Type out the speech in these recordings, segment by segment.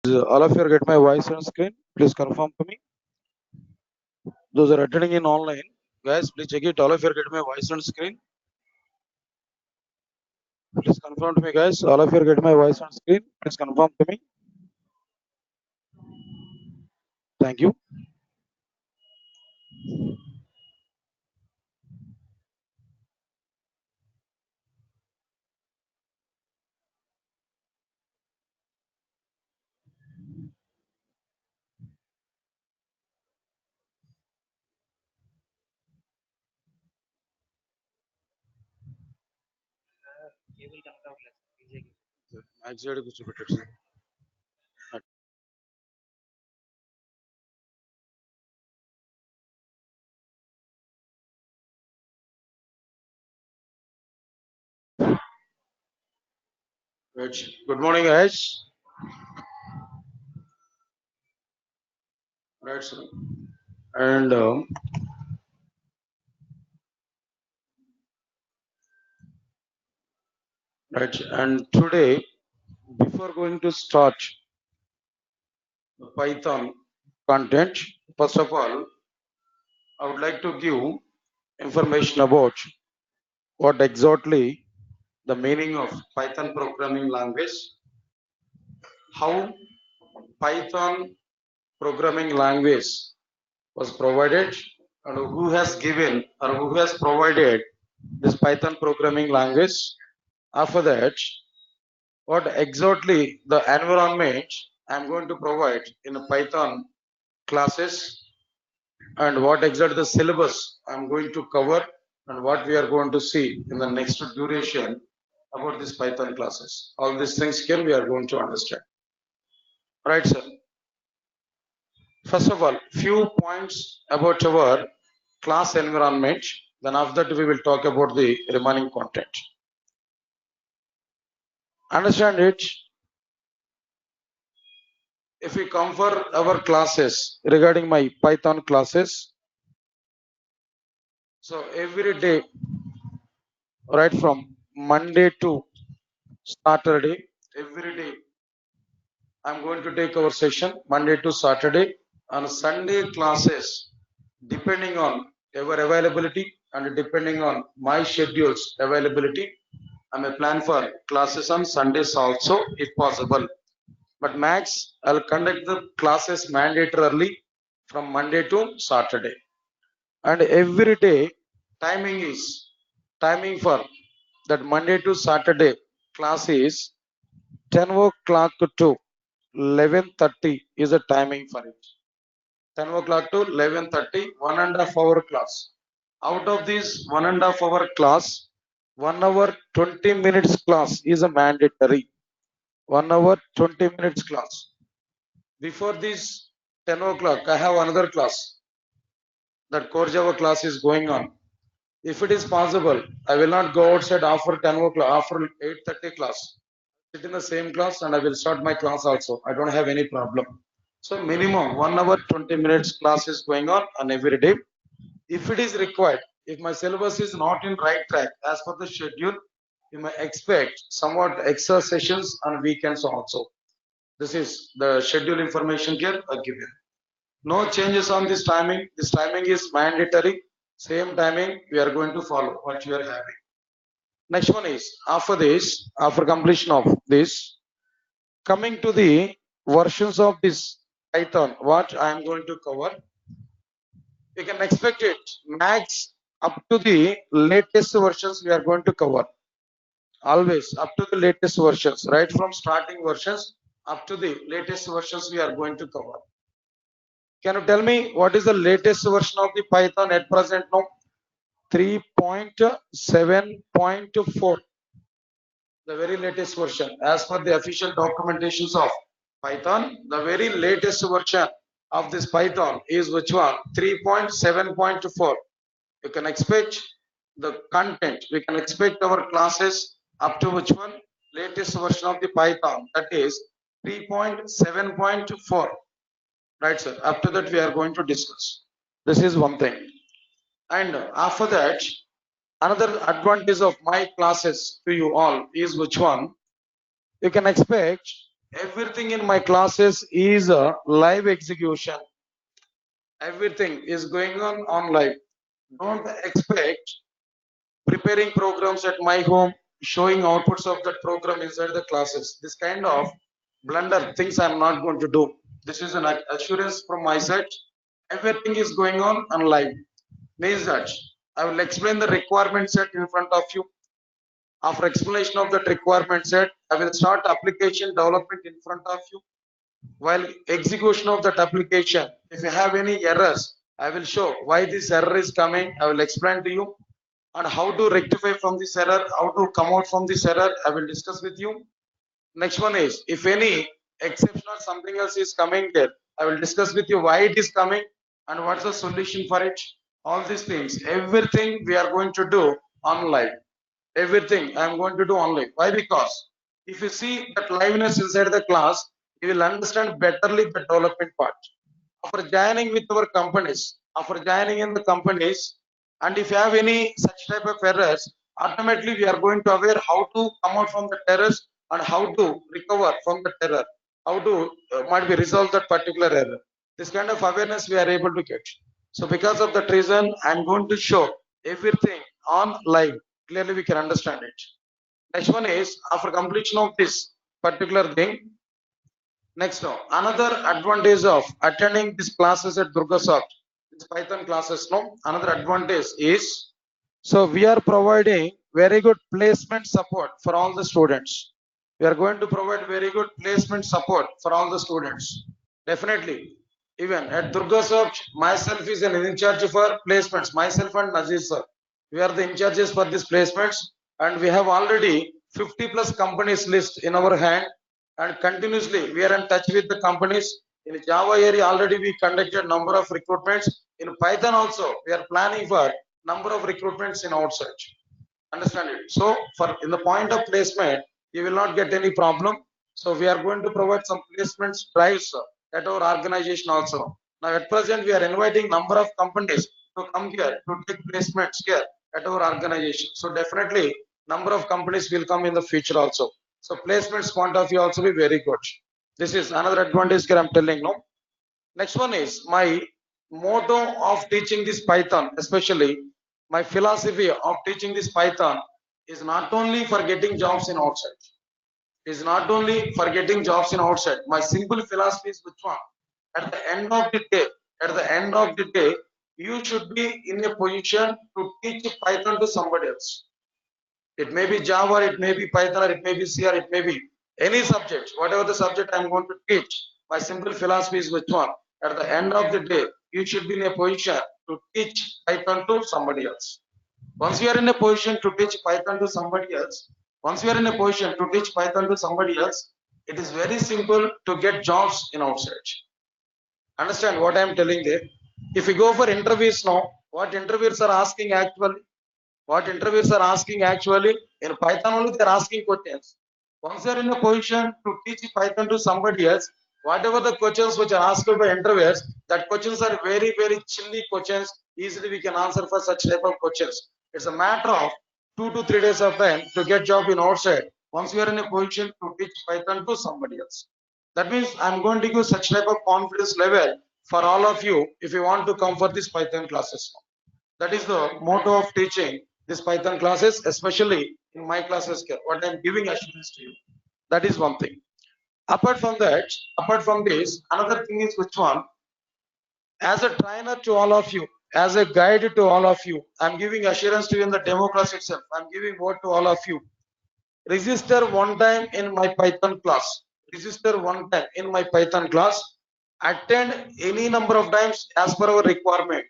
All of you get my voice on screen. Please confirm to me. Those are attending in online, guys, please check it. All of you get my voice on screen. Please confirm to me, guys. All of you get my voice on screen. Please confirm to me. Thank you. Right. Good morning, guys. Right, sir. And right, and today, before going to start the Python content, first of all, I would like to give information about what exactly the meaning of Python programming language, how Python programming language was provided, and who has given or who has provided this Python programming language. After that, what exactly the environment I'm going to provide in the Python classes, and what exactly the syllabus I'm going to cover, and what we are going to see in the next duration about this Python classes. All these things here we are going to understand. Right, sir. First of all, few points about our class environment. Then after that we will talk about the remaining content. Understand it. If we come for our classes regarding my Python classes, so every day, right from Monday to Saturday, every day I'm going to take our session Monday to Saturday. On Sunday classes, depending on our availability and depending on my schedule's availability, I may plan for classes on Sundays also if possible. But max, I'll conduct the classes mandatorily from Monday to Saturday. And every day, timing for that Monday to Saturday class is 10 o'clock to 11:30 is a timing for it. 10 o'clock to 11:30, 1.5 hour class. Out of this 1.5 hour class, 1 hour 20 minutes class is a mandatory. 1 hour 20 minutes class. Before this 10 o'clock, I have another class. That core Java class is going on. If it is possible, I will not go outside after 10 o'clock, after 8:30 class. Sit in the same class and I will start my class also. I don't have any problem. So minimum 1 hour 20 minutes class is going on every day. If it is required, if my syllabus is not in right track as per the schedule, you may expect somewhat extra sessions on weekends also. This is the schedule information here given. No changes on this timing. This timing is mandatory. Same timing we are going to follow what you are having. Next one is after this, after completion of this, coming to the versions of this Python, what I am going to cover. We can expect it max up to the latest versions we are going to cover. Always up to the latest versions, right from starting versions up to the latest versions we are going to cover. Can you tell me what is the latest version of the Python at present now? 3.7.4. The very latest version. As per the official documentations of Python, the very latest version of this Python is which one? 3.7.4. You can expect the content. We can expect our classes up to which one? Latest version of the Python. That is 3.7.4. Right, sir. After that, we are going to discuss. This is one thing. And after that, another advantage of my classes to you all is which one? You can expect Everything in my classes is a live execution. Everything is going on live. Don't expect preparing programs at my home, showing outputs of that program inside the classes. This kind of blunder things I'm not going to do. This is an assurance from my side. Everything is going on live. Means that I will explain the requirement set in front of you. After explanation of that requirement set, I will start application development in front of you. While execution of that application, if you have any errors, I will show why this error is coming. I will explain to you, and how to rectify from this error, how to come out from this error, I will discuss with you. Next one is, if any exception or something else is coming there, I will discuss with you why it is coming and what's the solution for it. All these things, everything we are going to do online. Everything I am going to do online. Why? Because if you see that liveness inside the class, you will understand betterly the development part. After joining with our companies, after joining in the companies, and if you have any such type of errors, automatically we are going to aware how to come out from the errors and how to recover from the error, how to might be resolve that particular error. This kind of awareness we are able to get. So because of that reason, I'm going to show everything on live. Clearly we can understand it. Next one is, after completion of this particular thing, next now, another advantage of attending these classes at durgasoft, these Python classes, no, another advantage is, so we are providing very good placement support for all the students. We are going to provide very good placement support for all the students. Definitely. Even at durgasoft, myself is an in charge for placements. Myself and Nazir sir, we are the in charges for these placements, and we have already 50 plus companies list in our hand, and continuously we are in touch with the companies. In Java area already we conducted number of recruitments. In Python also we are planning for number of recruitments in outside. Understand it? So for in the point of placement, you will not get any problem. So we are going to provide some placements drives at our organization also. Now at present we are inviting number of companies to come here to take placements here at our organization. So definitely number of companies will come in the future also. So placements point of view also be very good. This is another advantage here I'm telling. No. Next one is my motto of teaching this Python, especially my philosophy of teaching this Python is not only for getting jobs in outside. Is not only for getting jobs in outside. My simple philosophy is which one? At the end of the day, at the end of the day, you should be in a position to teach Python to somebody else. It may be Java, it may be Python, or it may be C, or it may be any subject. Whatever the subject I'm going to teach, my simple philosophy is which one? At the end of the day, you should be in a position to teach Python to somebody else. Once you are in a position to teach Python to somebody else, once you are in a position to teach Python to somebody else, it is very simple to get jobs in outside. Understand what I am telling there? If you go for interviews now, what interviewers are asking actually? What interviewers are asking actually? In Python only they are asking questions. Once you are in a position to teach Python to somebody else, whatever the questions which are asked by interviewers, that questions are very, very chilly questions. Easily we can answer for such type of questions. It's a matter of 2 to 3 days of time to get job in outside. Once you are in a position to teach Python to somebody else. That means I'm going to give such type of confidence level for all of you if you want to come for these Python classes. That is the motto of teaching this Python classes, especially in my classes. What I'm giving assurance to you. That is one thing. Apart from that, apart from this, another thing is which one? As a trainer to all of you, as a guide to all of you, I'm giving assurance to you in the demo class itself. I'm giving word to all of you. Register one time in my Python class. Register one time in my Python class. Attend any number of times as per our requirement.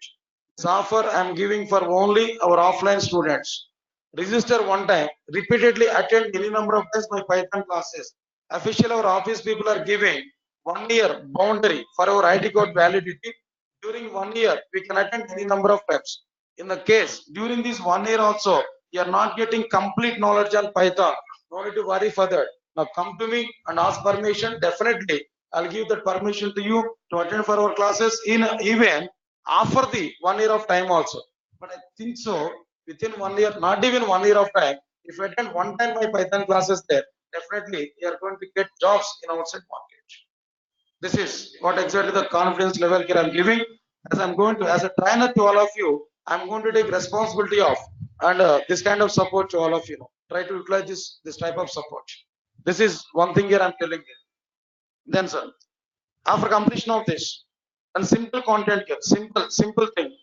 This offer I'm giving for only our offline students. Register one time. Repeatedly attend any number of times my Python classes. Officially, our office people are giving 1 year boundary for our ID code validity. During 1 year, we can attend any number of times. In the case, during this 1 year also, you are not getting complete knowledge on Python. No need to worry for that. Now come to me and ask permission. Definitely, I'll give that permission to you to attend for our classes in even after the 1 year of time also. But I think so within 1 year, not even 1 year of time, if you attend one time my Python classes there, definitely you are going to get jobs in outside market. This is what exactly the confidence level here I'm giving. As I'm going to, as a trainer to all of you, I'm going to take responsibility of and this kind of support to all of you. Try to utilize this type of support. This is one thing here I'm telling you. Then, sir, after completion of this, and simple content here, simple thing.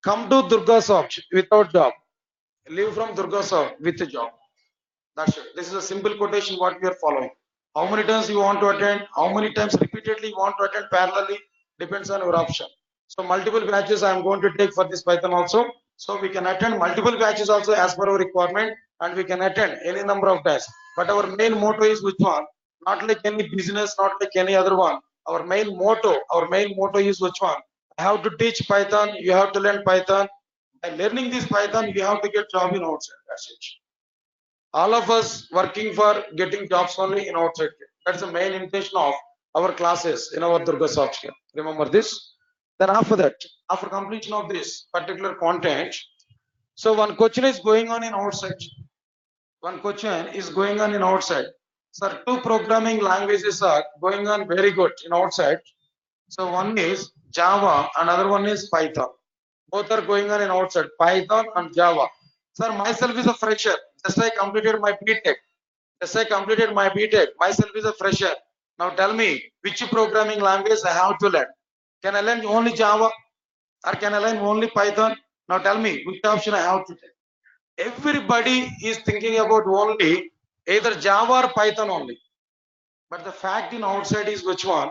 Come to durgasoft without job. Leave from durgasoft with a job. That's it. This is a simple quotation what we are following. How many times you want to attend, how many times repeatedly you want to attend parallelly, depends on your option. So multiple batches I am going to take for this Python also. So we can attend multiple batches also as per our requirement, and we can attend any number of days. But our main motto is which one? Not like any business, not like any other one. Our main motto is which one? I have to teach Python, you have to learn Python. By learning this Python, you have to get job in outside. That's it. All of us working for getting jobs only in outside. That's the main intention of our classes in our durgasoft here. Remember this. Then after that, after completion of this particular content, so one question is going on in outside. One question is going on in outside. Sir, two programming languages are going on very good in outside. So one is Java, another one is Python. Both are going on in outside, Python and Java. Sir, myself is a fresher. Just I completed my BTech. Myself is a fresher. Now tell me, which programming language I have to learn? Can I learn only Java or can I learn only Python? Now tell me, which option I have to take? Everybody is thinking about only either Java or Python only. But the fact in outside is which one?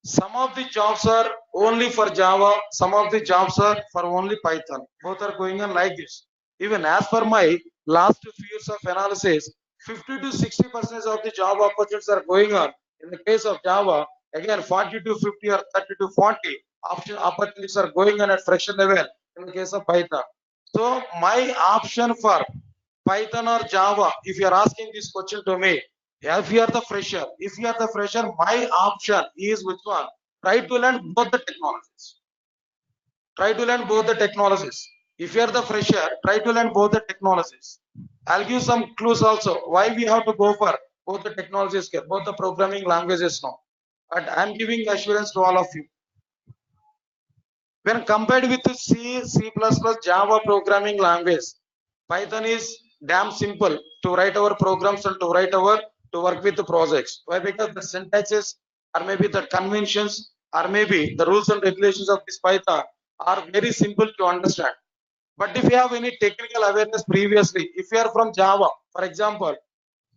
Some of the jobs are only for Java, some of the jobs are for only Python. Both are going on like this. Even as per my last few years of analysis, 50 to 60% of the job opportunities are going on. In the case of Java, again 40 to 50 or 30 to 40 opportunities are going on at fresher level in the case of Python. So my option for Python or Java, if you are asking this question to me, if you are the fresher, my option is which one? Try to learn both the technologies. If you are the fresher, try to learn both the technologies. I'll give some clues also why we have to go for both the technologies here, both the programming languages now. But I'm giving assurance to all of you. When compared with C, C++, Java programming language, Python is damn simple to write our programs and to work with the projects. Why? Because the syntaxes or maybe the conventions or maybe the rules and regulations of this Python are very simple to understand. But if you have any technical awareness previously, if you are from Java, for example,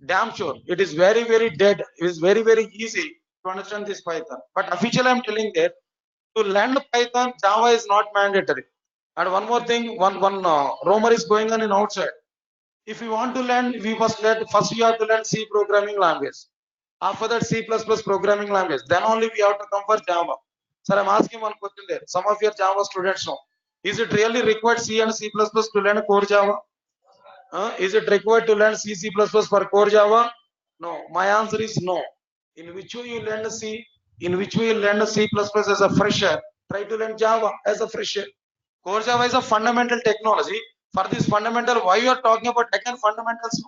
damn sure it is very dead. It is very easy to understand this Python. But officially I'm telling that to learn Python, Java is not mandatory. And one more thing, one rumor is going on in outside. If you want to learn, first we have to learn C programming language. After that, C++ programming language. Then only we have to come for Java. Sir, I'm asking one question there. Some of your Java students know. Is it really required C and C++ to learn core Java? Is it required to learn C, C++ for core Java? No. My answer is no. In which way you learn C? In which way you learn C++ as a fresher? Try to learn Java as a fresher. Core Java is a fundamental technology. For this fundamental, why you are talking about again fundamentals?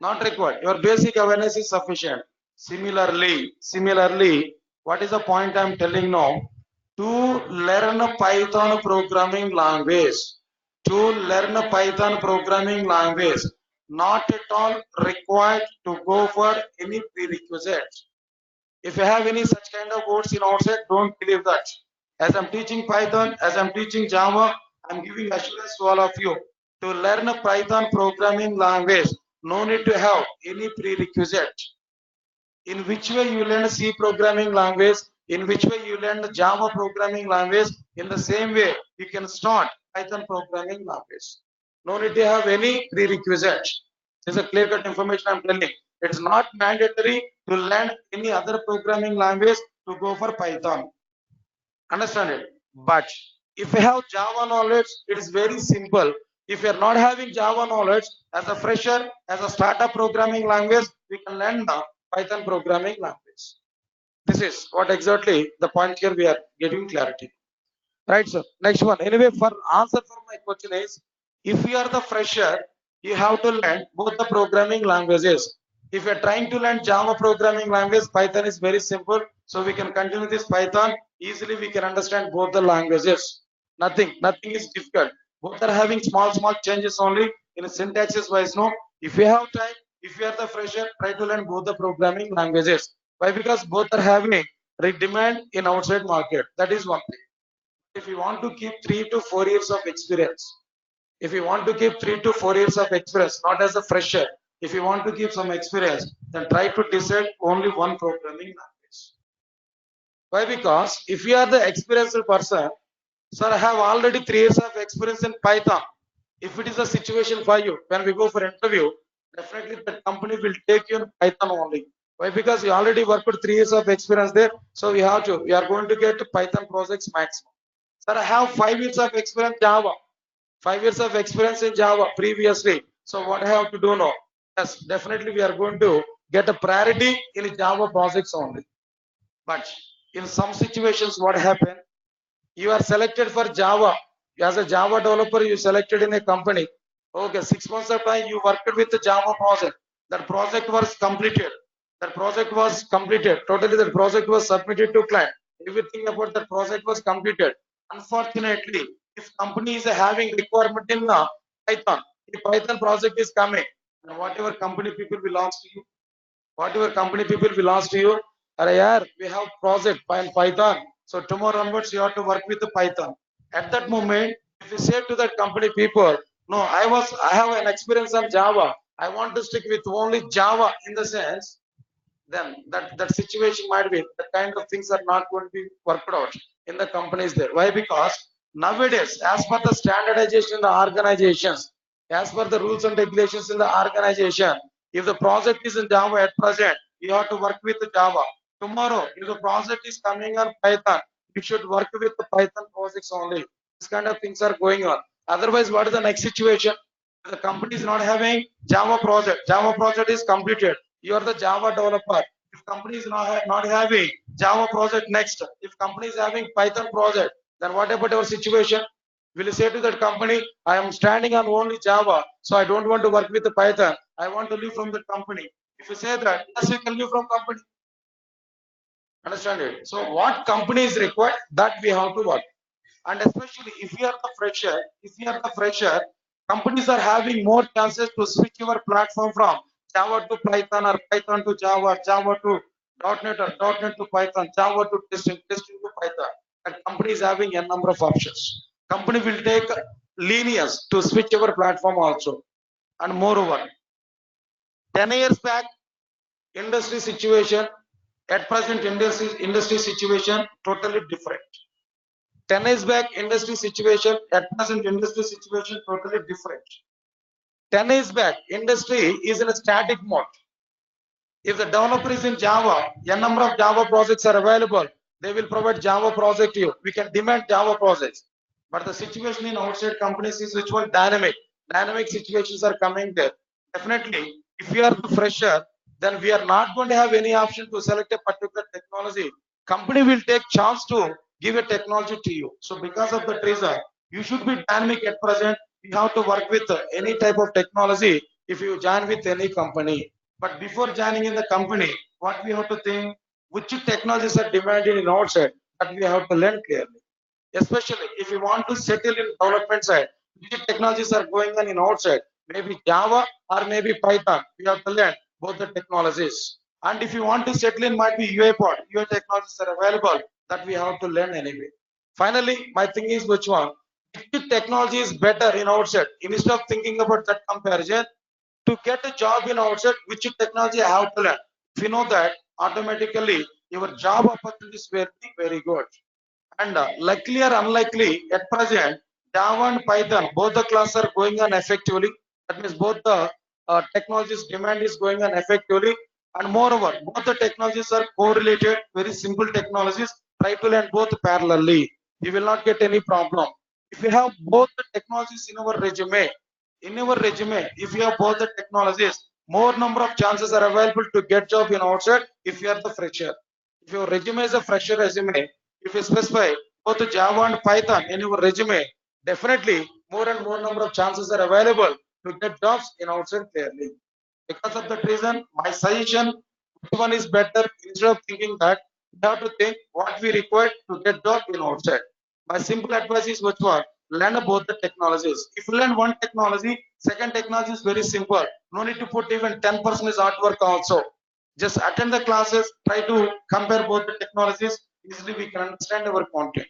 Not required. Your basic awareness is sufficient. Similarly, what is the point I am telling now? To learn a Python programming language, not at all required to go for any prerequisites. If you have any such kind of words in outside, don't believe that. As I'm teaching Python, as I'm teaching Java, I'm giving assurance to all of you. To learn a Python programming language, no need to have any prerequisite. In which way you learn C programming language, in which way you learn the Java programming language, in the same way you can start Python programming language. No need to have any prerequisite. This is a clear-cut information I'm telling. It's not mandatory to learn any other programming language to go for Python. Understand it? But if you have Java knowledge, it is very simple. If you are not having Java knowledge, as a fresher, as a startup programming language, we can learn the Python programming language. This is what exactly the point here we are getting clarity. Right, sir. Next one. Anyway, for answer for my question is, if you are the fresher, you have to learn both the programming languages. If you're trying to learn Java programming language, Python is very simple. So we can continue this Python. Easily we can understand both the languages. Nothing is difficult. Both are having small changes only in syntaxes wise. No, if you have time, if you are the fresher, try to learn both the programming languages. Why? Because both are having demand in outside market. That is one thing. If you want to keep 3 to 4 years of experience, if you want to keep 3 to 4 years of experience, not as a fresher, if you want to keep some experience, then try to decide only one programming language. Why? Because if you are the experienced person, sir, I have already 3 years of experience in Python. If it is a situation for you, when we go for interview, definitely the company will take you in Python only. Why? Because you already worked with 3 years of experience there, so we are going to get Python projects maximum. Sir, I have 5 years of experience Java. 5 years of experience in Java previously. So what I have to do now? Yes, definitely we are going to get a priority in Java projects only. But in some situations, what happened? You are selected for Java. As a Java developer, you selected in a company. Okay, 6 months of time you worked with the Java project. That project was completed. That project was completed. Totally, that project was submitted to client. Everything about that project was completed. Unfortunately, if company is having requirement in Python, the Python project is coming, and whatever company people belongs to you, whatever company people belongs to you, are yaar, we have project Python. So tomorrow onwards you have to work with the Python. At that moment, if you say to that company people, no, I have an experience on Java. I want to stick with only Java in the sense, then that situation might be the kind of things are not going to be worked out in the companies there. Why? Because nowadays, as per the standardization in the organizations, as per the rules and regulations in the organization, if the project is in Java at present, you have to work with the Java. Tomorrow, if the project is coming on Python, you should work with the Python projects only. This kind of things are going on. Otherwise, what is the next situation? The company is not having Java project is completed. You are the Java developer. If company is not having Java project next, if company is having Python project, then what about our situation? Will you say to that company, I am standing on only Java, so I don't want to work with the Python. I want to leave from the company. If you say that, yes, you can leave from company. Understand it? So what company is required, that we have to work. And especially if you are the fresher, companies are having more chances to switch your platform from Java to Python or Python to Java, Java to .NET or .NET to Python, Java to testing to Python. And company is having a number of options. Company will take lenience to switch your platform also. And moreover, 10 years back, industry situation, at present industry situation totally different. 10 years back industry situation, at present industry situation totally different. 10 years back industry is in a static mode. If the developer is in Java, a number of Java projects are available, they will provide Java project to you. We can demand Java projects. But the situation in outside companies is which one? Dynamic situations are coming there. Definitely, if you are the fresher, then we are not going to have any option to select a particular technology. Company will take chance to give a technology to you. So because of that reason, you should be dynamic at present. You have to work with any type of technology if you join with any company. But before joining in the company, what we have to think, which technologies are demanded in outside, that we have to learn clearly. Especially if you want to settle in development side, which technologies are going on in outside, maybe Java or maybe Python. We have to learn both the technologies. And if you want to settle in, might be UiPath, UI technologies are available that we have to learn anyway. Finally, my thing is which one? Which technology is better in outside? Instead of thinking about that comparison, to get a job in outside, which technology I have to learn. If you know that, automatically your job opportunities will be very good. And luckily or unlikely, at present, Java and Python, both the classes are going on effectively. That means both the technologies demand is going on effectively. And moreover, both the technologies are correlated, very simple technologies. Try to learn both parallelly. You will not get any problem. If you have both the technologies in our resume, if you have both the technologies, more number of chances are available to get job in outside if you are the fresher. If your resume is a fresher resume, if you specify both Java and Python in your resume, definitely more and more number of chances are available to get jobs in outside clearly. Because of that reason, my suggestion, which one is better, instead of thinking that, we have to think what we require to get job in outside. My simple advice is which one? Learn both the technologies. If you learn one technology, second technology is very simple. No need to put even 10% is artwork also. Just attend the classes, try to compare both the technologies. Easily we can understand our content.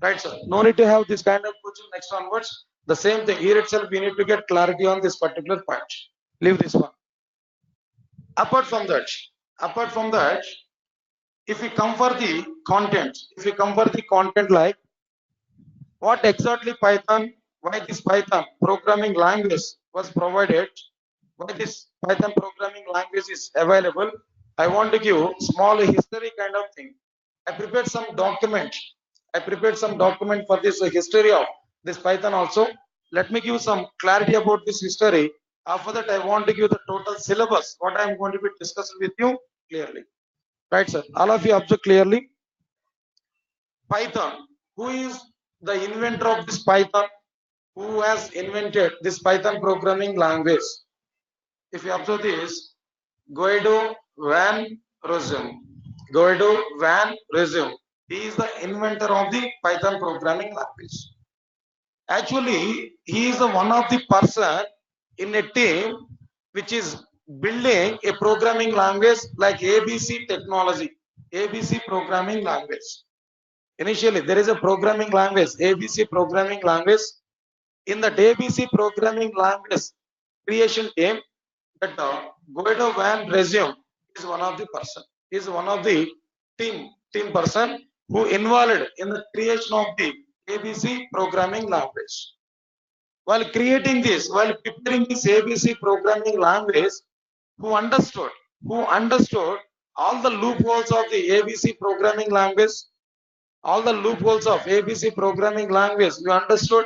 Right, sir? No need to have this kind of coaching next onwards. The same thing here itself, we need to get clarity on this particular point. Leave this one. Apart from that, if we come for the content, like what exactly Python, why this Python programming language was provided, why this Python programming language is available, I want to give small history kind of thing. I prepared some document. For this history of this Python also. Let me give some clarity about this history. After that, I want to give the total syllabus, what I am going to be discussing with you clearly. Right, sir? All of you observe clearly. Python. Who is the inventor of this Python? Who has invented this Python programming language? If you observe this, Guido van Rossum. He is the inventor of the Python programming language. Actually, he is the one of the person in a team which is building a programming language like ABC technology, ABC programming language. Initially, there is a programming language, ABC programming language. In the ABC programming language creation team, that Guido van Rossum is one of the person. He is one of the team person who involved in the creation of the ABC programming language. While preparing this ABC programming language, who understood all the loopholes of the ABC programming language, you understood.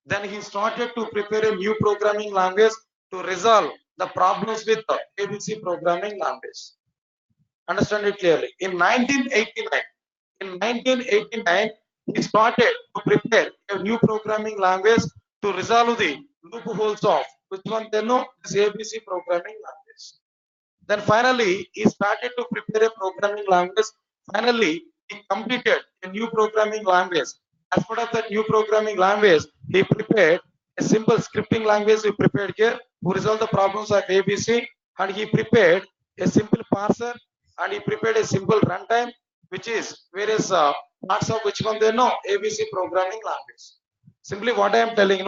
Then he started to prepare a new programming language to resolve the problems with the ABC programming language. Understand it clearly. In 1989, he started to prepare a new programming language to resolve the loopholes of which one they know, this ABC programming language. Then finally, he started to prepare a programming language. Finally, he completed a new programming language. As part of that new programming language, he prepared a simple scripting language. He prepared here to resolve the problems of ABC, and he prepared a simple parser, and he prepared a simple runtime, which is various parts of which one they know, ABC programming language. Simply what I am telling,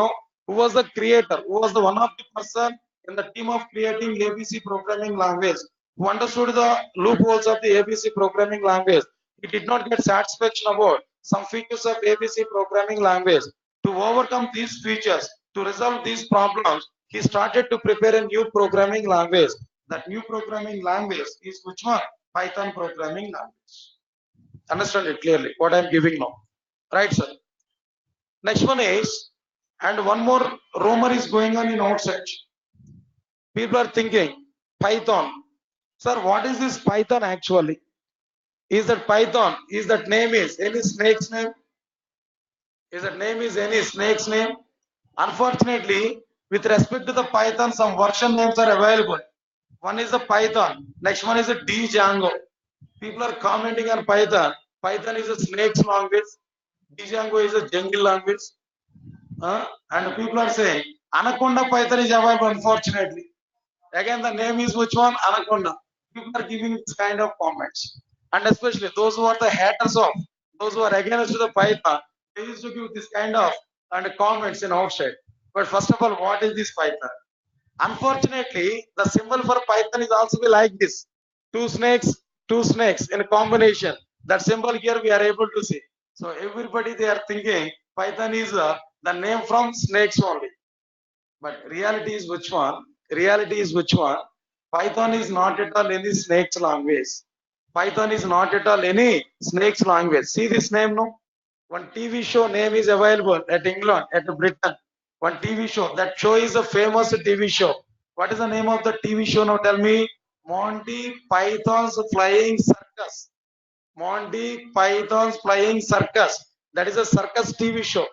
who was the creator, who was the one of the person in the team of creating ABC programming language, who understood the loopholes of the ABC programming language. He did not get satisfaction about some features of ABC programming language. To overcome these features, to resolve these problems, he started to prepare a new programming language. That new programming language is which one? Python programming language. Understand it clearly, what I am giving now. Right, sir? Next one is, and one more rumor is going on in outside. People are thinking, Python. Sir, what is this Python actually? Is that Python? Is that name is any snake's name? Is that name is any snake's name? Unfortunately, with respect to the Python, some version names are available. One is the Python. Next one is a Django. People are commenting on Python. Python is a snake's language. Django is a jungle language. And people are saying Anaconda Python is available, unfortunately. Again, the name is which one? Anaconda. People are giving this kind of comments. And especially those who are the haters of, those who are against the Python, they used to give this kind of comments in outside. But first of all, what is this Python? Unfortunately, the symbol for Python is also be like this. Two snakes in a combination. That symbol here we are able to see. So everybody they are thinking Python is the name from snakes only. But reality is which one? Python is not at all any snake's language. Python is not at all any snake's language. See this name, no? One TV show name is available at England, at Britain. One TV show. That show is a famous TV show. What is the name of the TV show now? Tell me. Monty Python's Flying Circus. Monty Python's Flying Circus. That is a circus TV show.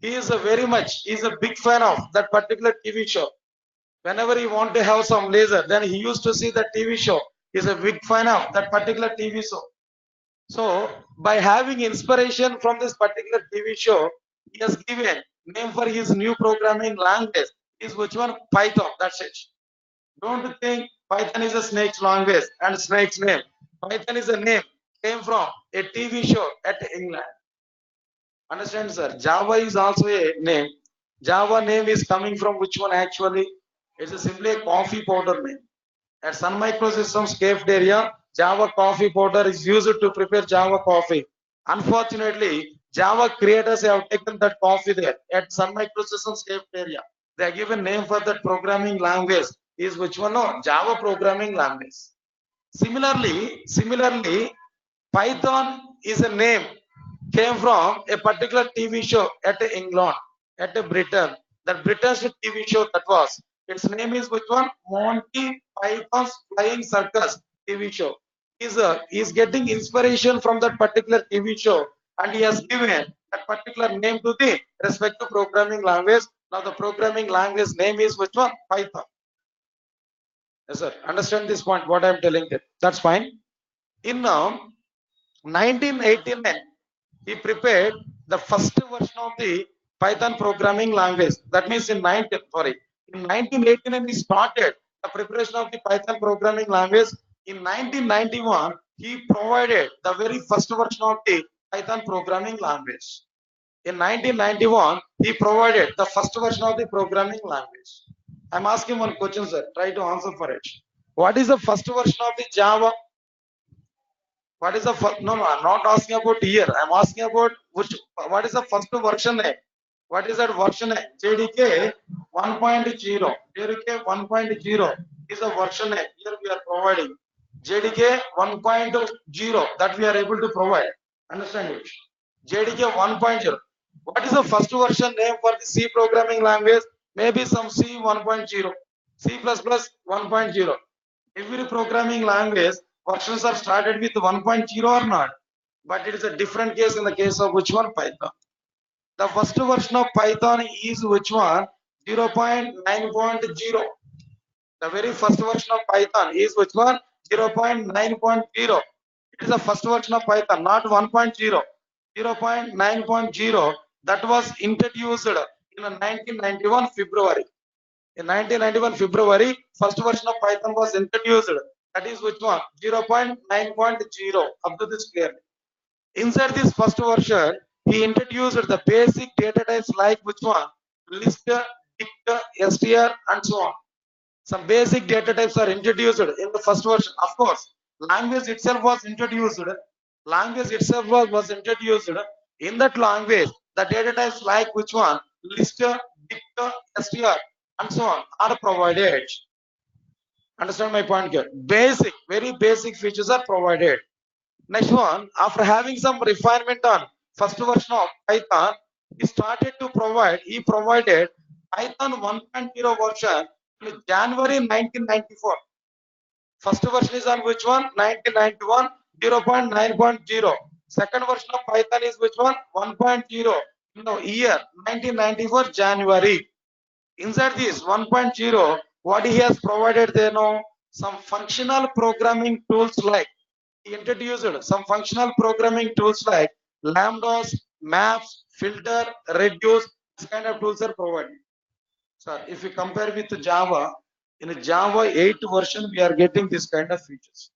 he is a very much, he is a big fan of that particular TV show. Whenever he want to have some leisure, then he used to see the TV show. He is a big fan of that particular TV show. So by having inspiration from this particular TV show, he has given name for his new programming language. Is which one? Python. That's it. Don't think Python is a snake's language and snake's name. Python is a name came from a TV show at England. Understand, sir? Java is also a name. Java name is coming from which one actually? It's simply a coffee powder name. At Sun Microsystems cafeteria, Java coffee powder is used to prepare Java coffee. Unfortunately, Java creators have taken that coffee there at Sun Microsystems cafeteria. They are given name for that programming language. Is which one? No, Java programming language. Similarly, Python is a name came from a particular TV show at England, at Britain. That British TV show that was. Its name is which one? Monty Python's Flying Circus TV show. He's getting inspiration from that particular TV show, and he has given that particular name to the respective programming language. Now the programming language name is which one? Python. Yes, sir. Understand this point? What I am telling you. That's fine. In 1989, he prepared the first version of the Python programming language. That means in 1989 he started the preparation of the Python programming language. In 1991, he provided the very first version of the Python programming language. In 1991, he provided the first version of the programming language. I'm asking one question, sir. Try to answer for it. What is the first version of the Java? What is the first? No, I'm not asking about year. I'm asking about which. What is the first version name? What is that version name? JDK 1.0. JDK 1.0 is a version name. Here we are providing JDK 1.0 that we are able to provide. Understand it? JDK 1.0. What is the first version name for the C programming language? Maybe some C 1.0, C++ 1.0. Every programming language versions are started with 1.0 or not, but it is a different case in the case of which one? Python. The first version of Python is which one? 0.9.0. The very first version of Python is which one? 0.9.0. It is the first version of Python, not 1.0. 0.9.0 that was introduced in 1991 February. In 1991 February, first version of Python was introduced. That is which one? 0.9.0. Up to this clear. Inside this first version, he introduced the basic data types like which one? List, dict, str, and so on. Some basic data types are introduced in the first version. Of course, language itself was introduced. Language itself was introduced. In that language, the data types like which one? List, dict, str, and so on are provided. Understand my point here? Basic, very basic features are provided. Next one, after having some refinement on first version of Python, he provided Python 1.0 version in January 1994. First version is on which one? 1991, 0.9.0. Second version of Python is which one? 1.0. No, year 1994 January. Inside this 1.0, what he has provided there now? Some functional programming tools like he introduced some functional programming tools like lambdas, maps, filter, reduce. This kind of tools are provided. So if we compare with Java, in Java 8 version, we are getting this kind of features.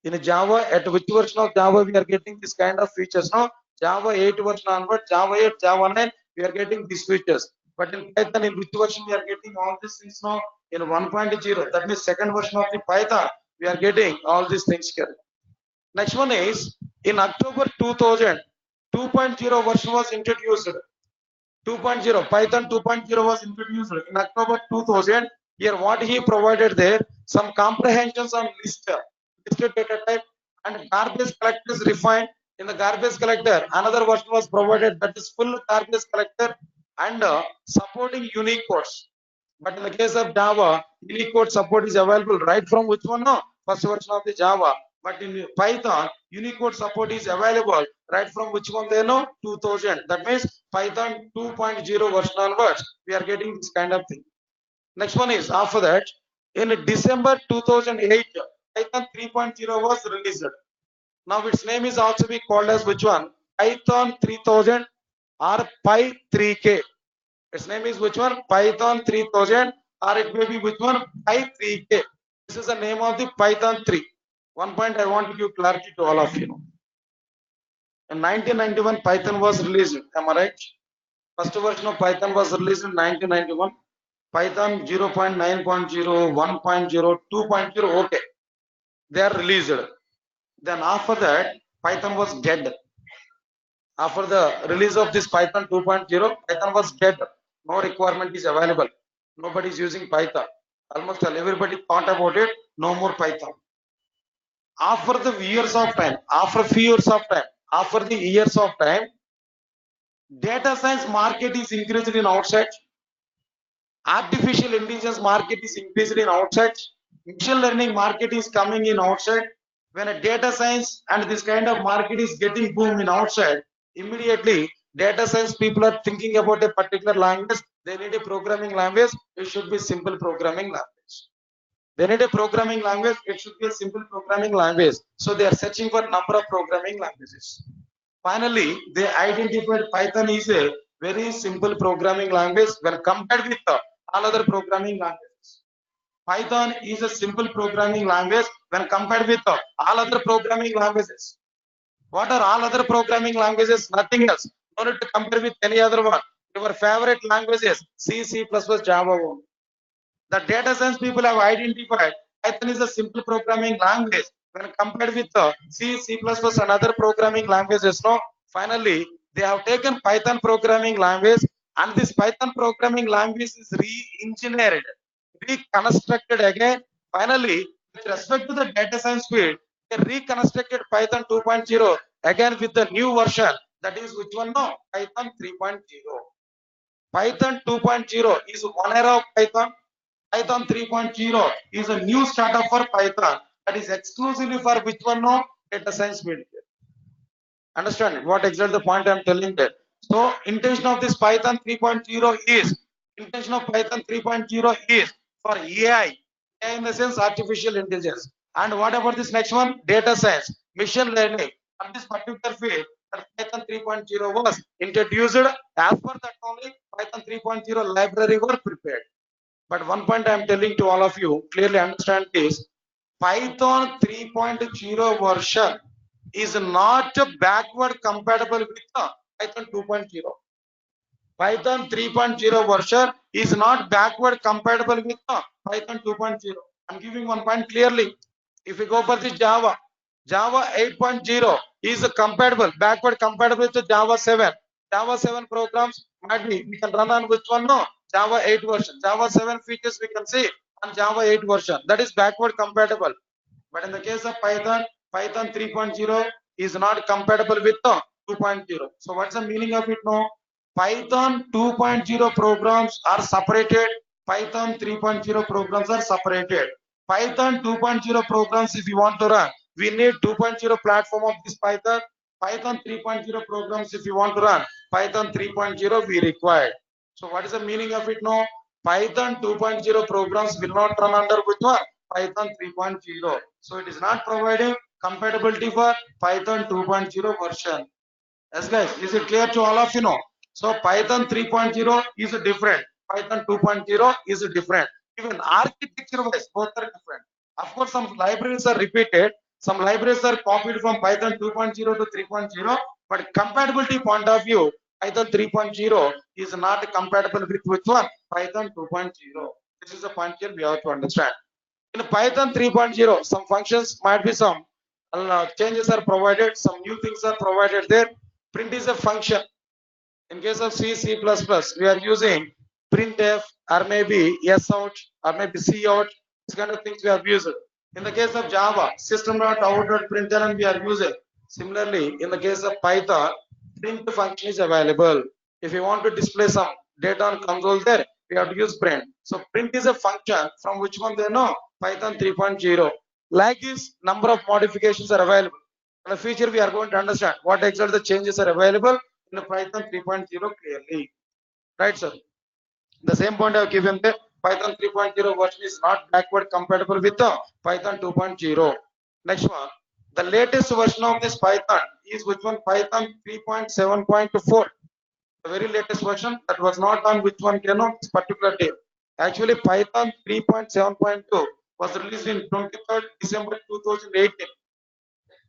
In Java, at which version of Java we are getting this kind of features? No, Java 8 version onward, Java 8, Java 9, we are getting these features. But in Python, in which version we are getting all these things now? In 1.0, that means second version of the Python, we are getting all these things here. Next one is in October 2000, 2.0 version was introduced. 2.0 Python 2.0 was introduced in October 2000. Here, what he provided there, some comprehensions on listed data type and garbage collector is refined. In the garbage collector, another version was provided that is full garbage collector and supporting unique codes. But in the case of Java, unique code support is available right from which one? No, first version of the Java. But in Python, Unicode support is available right from which one they know? 2000. That means Python 2.0 version onwards, we are getting this kind of thing. Next one is after that, in December 2008, Python 3.0 was released. Now its name is also be called as which one? Python 3000 or Py 3K. Its name is which one? Python 3000 or it may be which one? Py 3K. This is the name of the Python 3. One point I want to give clarity to all of you. In 1991, Python was released. Am I right? First version of Python was released in 1991. Python 0.9.0, 1.0, 2.0. Okay, they are released. Then after that, Python was dead. After the release of this Python 2.0, Python was dead. No requirement is available. Nobody is using Python. Almost everybody thought about it. No more Python. After the years of time, after the years of time, data science market is increased in outside. Artificial intelligence market is increased in outside. Machine learning market is coming in outside. When a data science and this kind of market is getting boom in outside, immediately data science people are thinking about a particular language. They need a programming language. It should be simple programming language. They need a programming language. It should be a simple programming language. So they are searching for number of programming languages. Finally, they identified Python is a very simple programming language when compared with all other programming languages. Python is a simple programming language when compared with all other programming languages. What are all other programming languages? Nothing else. No need to compare with any other one. Your favorite languages, C, C++, Java. The data science people have identified Python is a simple programming language when compared with C, C++ and other programming languages. No, finally they have taken Python programming language and this Python programming language is re-engineered, reconstructed again. Finally, with respect to the data science field, they reconstructed Python 2.0 again with the new version. That is which one? No, Python 3.0. Python 2.0 is one era of Python. Python 3.0 is a new startup for Python that is exclusively for which one? No, data science field. Understand what exactly the point I am telling that. So intention of this Python 3.0 is for AI in the sense artificial intelligence. And what about this next one? Data science, machine learning. And this particular field that Python 3.0 was introduced. As per that only Python 3.0 library were prepared. But one point I am telling to all of you, clearly understand this. Python 3.0 version is not backward compatible with Python 2.0. Python 3.0 version is not backward compatible with Python 2.0. I'm giving one point clearly. If we go for this Java 8.0 is compatible, backward compatible with Java 7. Java 7 programs might be, we can run on which one? No, Java 8 version. Java 7 features we can see on Java 8 version. That is backward compatible. But in the case of Python, Python 3.0 is not compatible with 2.0. So what's the meaning of it now? Python 2.0 programs are separated. Python 3.0 programs are separated. Python 2.0 programs, if you want to run, we need 2.0 platform of this Python. Python 3.0 programs, if you want to run, Python 3.0 we required. So what is the meaning of it now? Python 2.0 programs will not run under which one? Python 3.0. So it is not providing compatibility for Python 2.0 version. Yes guys, is it clear to all of you know? So Python 3.0 is different. Python 2.0 is different. Even architecture wise, both are different. Of course, some libraries are repeated. Some libraries are copied from Python 2.0 to 3.0. But compatibility point of view, Python 3.0 is not compatible with which one? Python 2.0. This is the point here we have to understand. In Python 3.0, some functions might be some changes are provided, some new things are provided there. Print is a function. In case of C, C++, we are using printf or maybe S out or maybe C out. This kind of things we have used. In the case of Java, system.out.println we are using. Similarly, in the case of Python, print function is available. If you want to display some data on console there, we have to use print. So print is a function from which one they know? Python 3.0. Like this, number of modifications are available. In the future, we are going to understand what exactly the changes are available in the Python 3.0 clearly. Right, sir? The same point I have given there. Python 3.0 version is not backward compatible with the Python 2.0. Next one. The latest version of this Python is which one? Python 3.7.4. The very latest version that was not on which one came on this particular day. Actually, Python 3.7.2 was released in 23rd December 2018.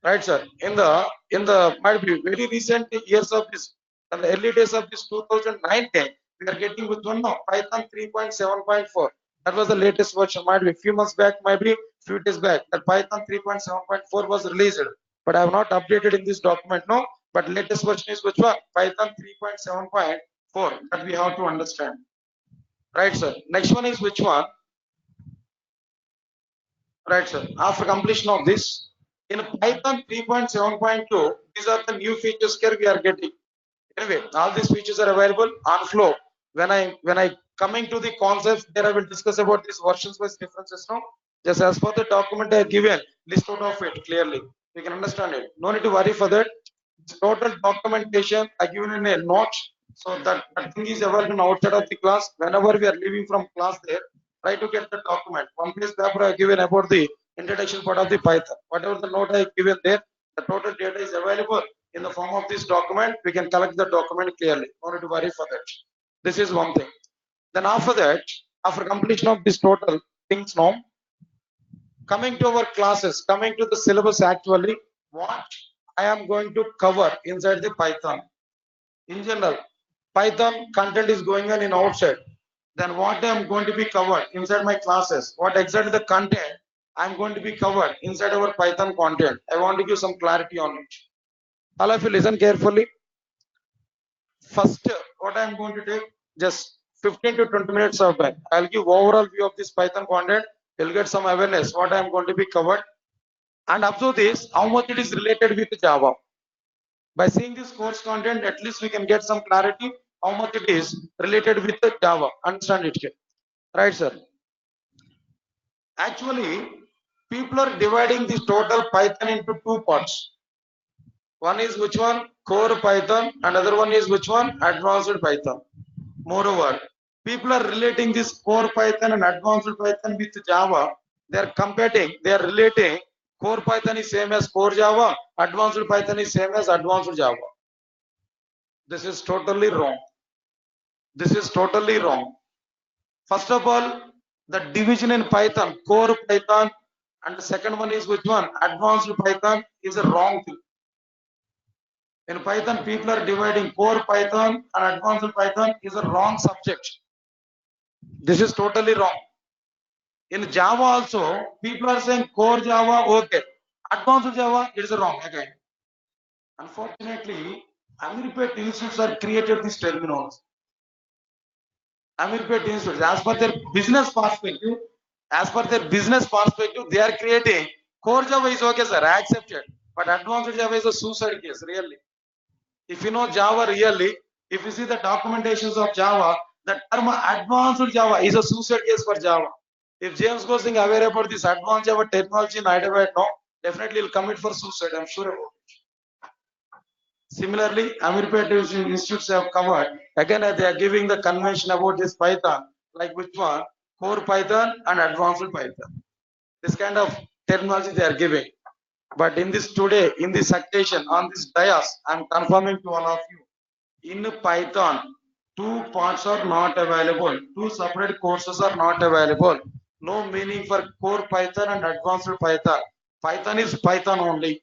Right, sir. In the might be very recent years of this, and the early days of this 2019, we are getting with one now Python 3.7.4. That was the latest version. Might be a few months back, might be few days back. That Python 3.7.4 was released, but I have not updated in this document now. But latest version is which one? Python 3.7.4. That we have to understand. Right, sir. Next one is which one? Right, sir. After completion of this, in Python 3.7.2, these are the new features here we are getting. Anyway, all these features are available on flow. When I coming to the concepts, there I will discuss about these versions wise differences now. Just as per the document I have given, list out of it clearly. You can understand it. No need to worry for that. It's total documentation I given in a note, so that thing is available outside of the class. Whenever we are leaving from class there, try to get the document. One page paper I have given about the introduction part of the Python. Whatever the note I have given there, the total data is available in the form of this document. We can collect the document clearly. No need to worry for that. This is one thing. Then after that, after completion of this total things now, coming to our classes, coming to the syllabus actually, what I am going to cover inside the Python. In general, Python content is going on in outside. Then what I am going to be covered inside my classes, what exactly the content I am going to be covered inside our Python content. I want to give some clarity on it. All of you listen carefully. First, what I am going to take, just 15 to 20 minutes of time. I'll give overall view of this Python content. You'll get some awareness what I am going to be covered. And observe this, how much it is related with Java. By seeing this course content, at least we can get some clarity how much it is related with the Java. Understand it here. Right, sir? Actually, people are dividing this total Python into two parts. One is which one? Core Python, and other one is which one? Advanced Python. Moreover, people are relating this core Python and advanced Python with Java. They are comparing, they are relating core Python is same as core Java, advanced Python is same as advanced Java. This is totally wrong. This is totally wrong. First of all, the division in Python, core Python, and the second one is which one? Advanced Python is a wrong thing. In Python, people are dividing core Python and advanced Python is a wrong subject. This is totally wrong. In Java also, people are saying core Java, okay. Advanced Java, it is wrong again. Unfortunately, Amirpet institutes are created this terminology. Amirpet institutes, as per their business perspective, they are creating core Java is okay, sir, I accept it. But advanced Java is a suicide case, really. If you know Java really, if you see the documentations of Java, the term advanced Java is a suicide case for Java. If James goes aware about this advanced Java technology in Hyderabad, no, definitely he'll commit for suicide. I'm sure about it. Similarly, Amirpet institutes have covered. Again, they are giving the convention about this Python, like which one? Core Python and advanced Python. This kind of terminology they are giving. But in this today, in this occasion, on this dais, I'm confirming to all of you. In Python, two parts are not available. Two separate courses are not available. No meaning for core Python and advanced Python. Python is Python only.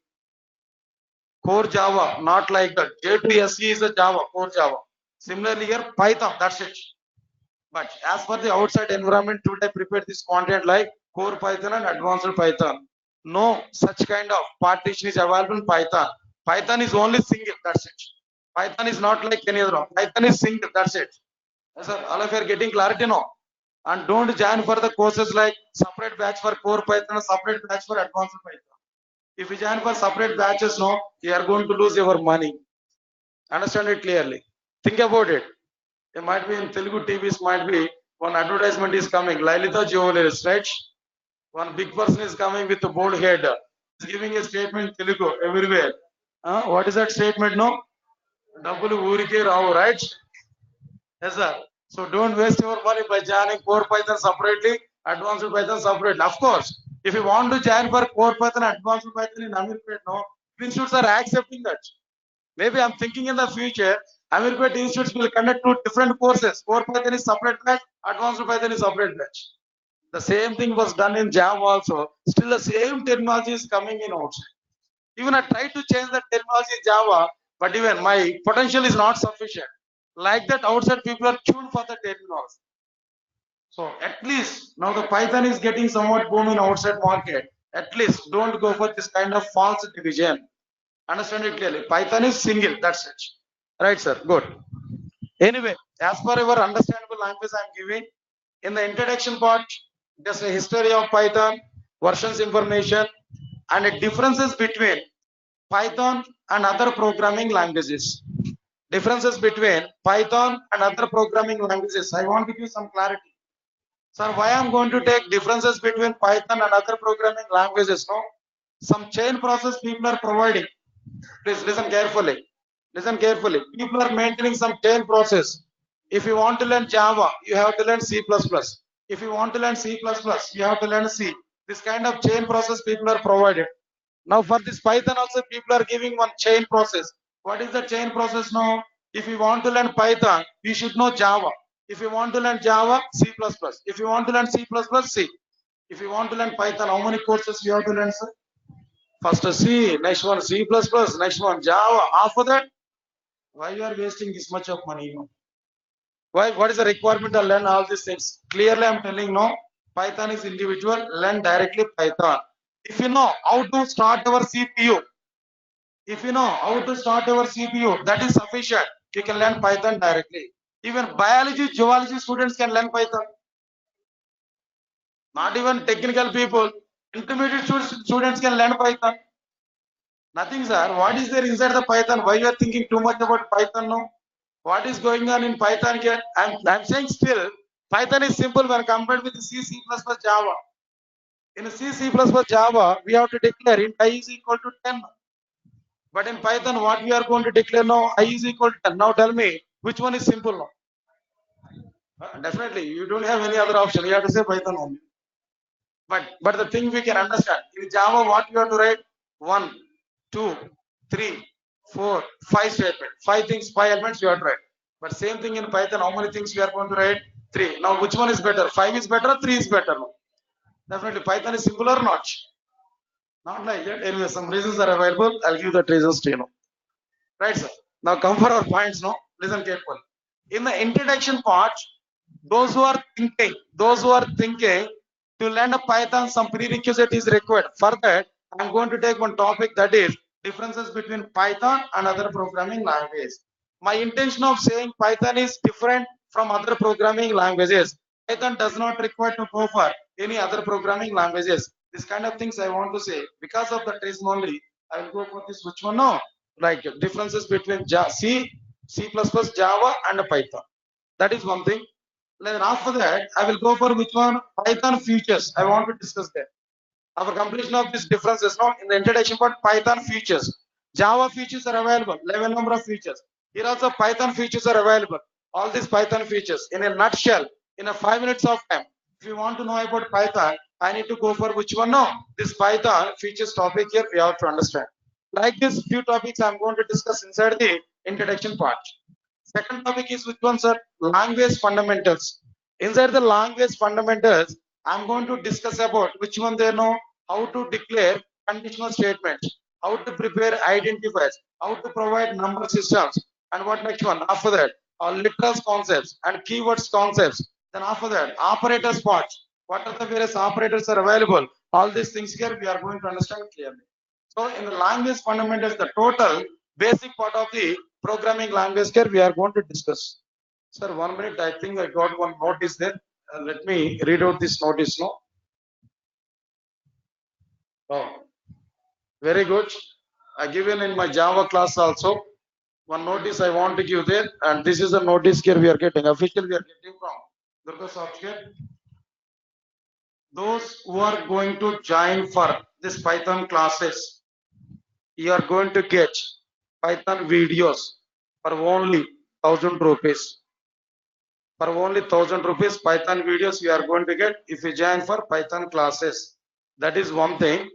Core Java, not like that. JDBC is a Java, core Java. Similarly here, Python, that's it. But as for the outside environment, today I prepared this content like core Python and advanced Python. No such kind of partition is available in Python. Python is only single, that's it. Python is not like any other one. Python is single, that's it. Yes, sir, all of you are getting clarity now. And don't join for the courses like separate batch for core Python and separate batch for advanced Python. If you join for separate batches, no, you are going to lose your money. Understand it clearly. Think about it. It might be in Telugu TVs, might be one advertisement is coming. Lalita Jewelers, right? One big person is coming with a bold head. He's giving a statement Telugu everywhere. What is that statement? No? Double urike rao, right? Yes, sir. So don't waste your money by joining core Python separately, advanced Python separately. Of course, if you want to join for core Python, advanced Python in Amirpet, no, institutes are accepting that. Maybe I'm thinking in the future, Amirpet institutes will conduct two different courses. Core Python is separate batch, advanced Python is separate batch. The same thing was done in Java also. Still the same terminology is coming in outside. Even I tried to change the terminology in Java, but even my potential is not sufficient. Like that, outside people are tuned for the terminology. So at least now the Python is getting somewhat boom in outside market. At least don't go for this kind of false division. Understand it clearly. Python is single. That's it. Right, sir. Good. Anyway, as per your understandable language, I'm giving in the introduction part, just a history of Python, versions information, and the differences between Python and other programming languages. Differences between Python and other programming languages. I want to give some clarity. Sir, why I'm going to take differences between Python and other programming languages? No, some chain process people are providing. Please listen carefully. Listen carefully. People are maintaining some chain process. If you want to learn Java, you have to learn C++. If you want to learn C++, you have to learn C. This kind of chain process people are provided. Now for this Python also people are giving one chain process. What is the chain process now? If you want to learn Python, you should know Java. If you want to learn Java, C++. If you want to learn C++, C. If you want to learn Python, how many courses you have to learn, sir? First C, next one C++, next one Java. After that, why you are wasting this much of money? Why? What is the requirement to learn all these things? Clearly, I'm telling no. Python is individual. Learn directly Python. If you know how to start our CPU, if you know how to start our CPU, that is sufficient. You can learn Python directly. Even biology, zoology students can learn Python. Not even technical people. Intermediate students can learn Python. Nothing, sir. What is there inside the Python? Why you are thinking too much about Python now? What is going on in Python here? I'm saying still, Python is simple when compared with C, C++, Java. In C, C++, Java, we have to declare int I is equal to 10. But in Python, what we are going to declare now, I is equal to 10. Now tell me, which one is simple now? Definitely, you don't have any other option. You have to say Python only. But the thing we can understand, in Java, what you have to write? 1, 2, 3, 4, 5 statement. 5 things, 5 elements you have to write. But same thing in Python, how many things you are going to write? 3. Now which one is better? 5 is better, 3 is better? No? Definitely Python is simple or not? Not like that. Anyway, some reasons are available. I'll give the reasons to you know. Right, sir. Now come for our points, no? Listen carefully. In the introduction part, those who are thinking to learn a Python, some prerequisite is required. For that, I'm going to take one topic, that is differences between Python and other programming languages. My intention of saying Python is different from other programming languages. Python does not require to go for any other programming languages. This kind of things I want to say. Because of that reason only, I will go for this. Which one? No, like differences between C, C++, Java, and Python. That is one thing. Then after that, I will go for which one? Python features. I want to discuss that. After completion of these differences, now in the introduction part, Python features. Java features are available, 11 number of features. Here also Python features are available. All these Python features in a nutshell, in a 5 minutes of time. If you want to know about Python, I need to go for which one? No, this Python features topic here we have to understand. Like this few topics I'm going to discuss inside the introduction part. Second topic is which one, sir? Language fundamentals. Inside the language fundamentals, I'm going to discuss about which one they know, how to declare conditional statements, how to prepare identifiers, how to provide number systems, and what next one? After that, literals concepts and keywords concepts. Then after that, operators parts. What are the various operators are available? All these things here we are going to understand clearly. So in the language fundamentals, the total basic part of the programming language here we are going to discuss. Sir, 1 minute. I think I got one notice there. Let me read out this notice now. Oh, very good. I given in my Java class also. One notice I want to give there, and this is the notice here we are getting. Officially we are getting from durgasoft here. Those who are going to join for this Python classes, you are going to get Python videos for only 1,000 rupees. For only 1,000 rupees, Python videos you are going to get if you join for Python classes. That is one thing.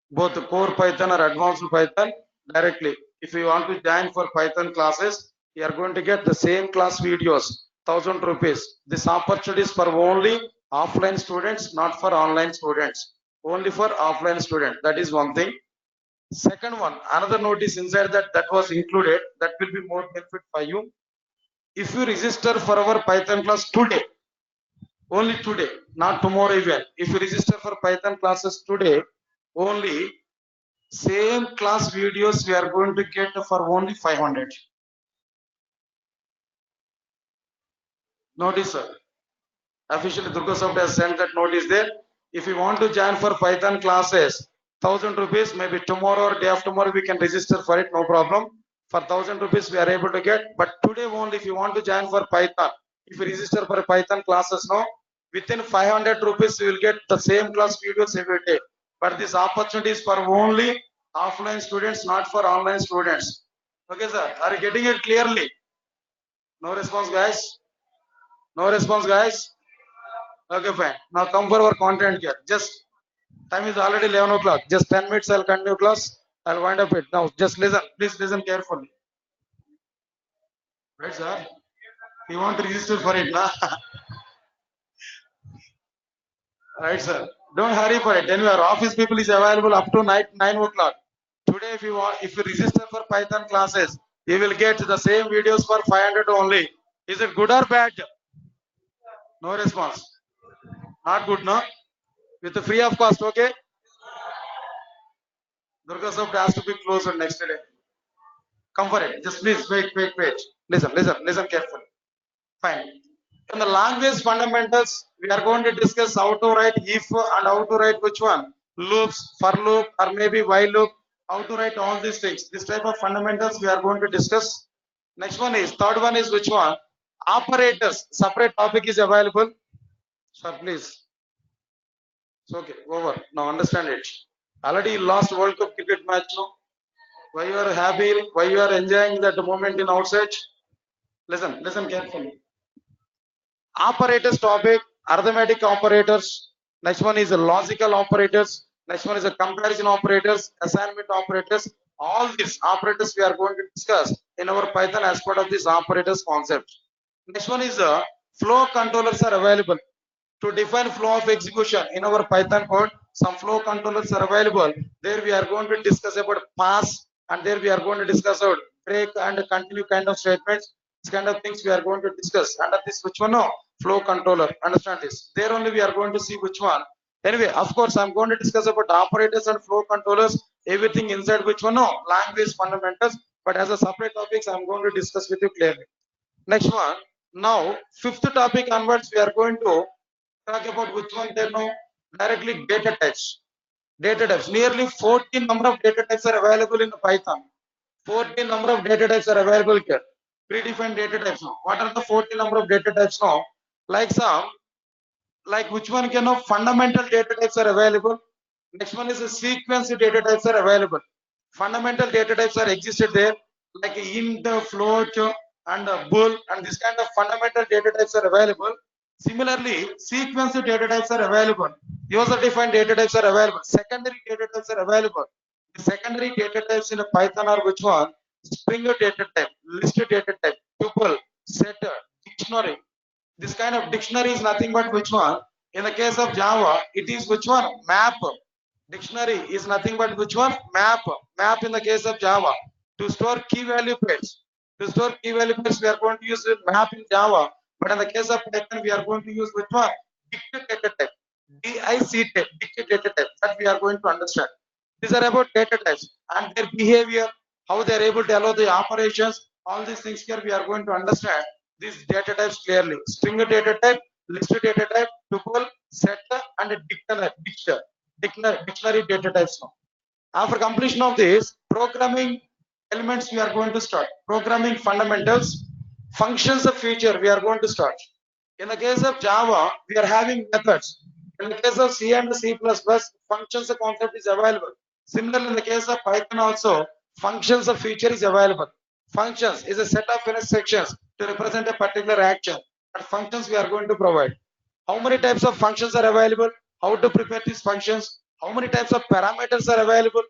Both core Python or advanced Python directly. If you want to join for Python classes, you are going to get the same class videos, 1,000 rupees. This opportunity is for only offline students, not for online students. Only for offline students. That is one thing. Second one, another notice inside that was included. That will be more benefit for you. If you register for our Python class today, only today, not tomorrow even. If you register for Python classes today, only same class videos we are going to get for only 500. Notice, sir. Officially, durgasoft has sent that notice there. If you want to join for Python classes, 1,000 rupees, maybe tomorrow or day after tomorrow, we can register for it, no problem. For 1,000 rupees, we are able to get. But today only, if you want to join for Python, if you register for Python classes now, within 500 rupees, you will get the same class videos every day. But this opportunity is for only offline students, not for online students. Okay, sir. Are you getting it clearly? No response, guys? No response, guys? Okay, fine. Now come for our content here. Just time is already 11 o'clock. Just 10 minutes I'll continue class. I'll wind up it. Now just listen. Please listen carefully. Right, sir? You want to register for it, na? Right, sir. Don't hurry for it. Anyway, our office people is available up to night 9 o'clock. Today, if you register for Python classes, you will get the same videos for 500 only. Is it good or bad? No response. Not good, no? With the free of cost, okay? durgasoft has to be closed on next day. Come for it. Just please wait. Listen carefully. Fine. In the language fundamentals, we are going to discuss how to write if and how to write which one? Loops, for loop, or maybe while loop. How to write all these things. This type of fundamentals we are going to discuss. Next one is, third one is which one? Operators. Separate topic is available. Sir, please. It's okay. Over. Now understand it. Already lost World Cup cricket match. No? Why you are happy? Why you are enjoying that moment in outside? Listen carefully. Operators topic, arithmetic operators. Next one is logical operators. Next one is a comparison operators, assignment operators. All these operators we are going to discuss in our Python as part of this operators concept. Next one is flow controllers are available. To define flow of execution in our Python code, some flow controllers are available. There we are going to discuss about pass, and there we are going to discuss about break and continue kind of statements. This kind of things we are going to discuss. Under this, which one? No, flow controller. Understand this. There only we are going to see which one. Anyway, of course, I'm going to discuss about operators and flow controllers. Everything inside which one? No, language fundamentals. But as a separate topics, I'm going to discuss with you clearly. Next one. Now, fifth topic onwards, we are going to talk about which one they know directly data types. Data types. Nearly 14 number of data types are available in Python. 14 number of data types are available here. Predefined data types now. What are the 14 number of data types now? Like which one can know fundamental data types are available. Next one is a sequence data types are available. Fundamental data types are existed there, like int, float, and bool, and this kind of fundamental data types are available. Similarly, sequence data types are available. User defined data types are available. Secondary data types are available. The secondary data types in a Python are which one? String data type, list data type, tuple, setter, dictionary. This kind of dictionary is nothing but which one? In the case of Java, it is which one? Map. Dictionary is nothing but which one? Map. Map in the case of Java. To store key value pairs. To store key value pairs, we are going to use map in Java. But in the case of Python, we are going to use which one? Dict data type. DIC type. Dict data type. That we are going to understand. These are about data types and their behavior, how they are able to allow the operations. All these things here we are going to understand these data types clearly. String data type, list data type, tuple, setter, and dictionary data types now. After completion of this, programming elements we are going to start. Programming fundamentals, functions of future we are going to start. In the case of Java, we are having methods. In the case of C and C++, functions concept is available. Similarly, in the case of Python also, functions of feature is available. Functions is a set of instructions to represent a particular action. And functions we are going to provide. How many types of functions are available? How to prepare these functions? How many types of parameters are available?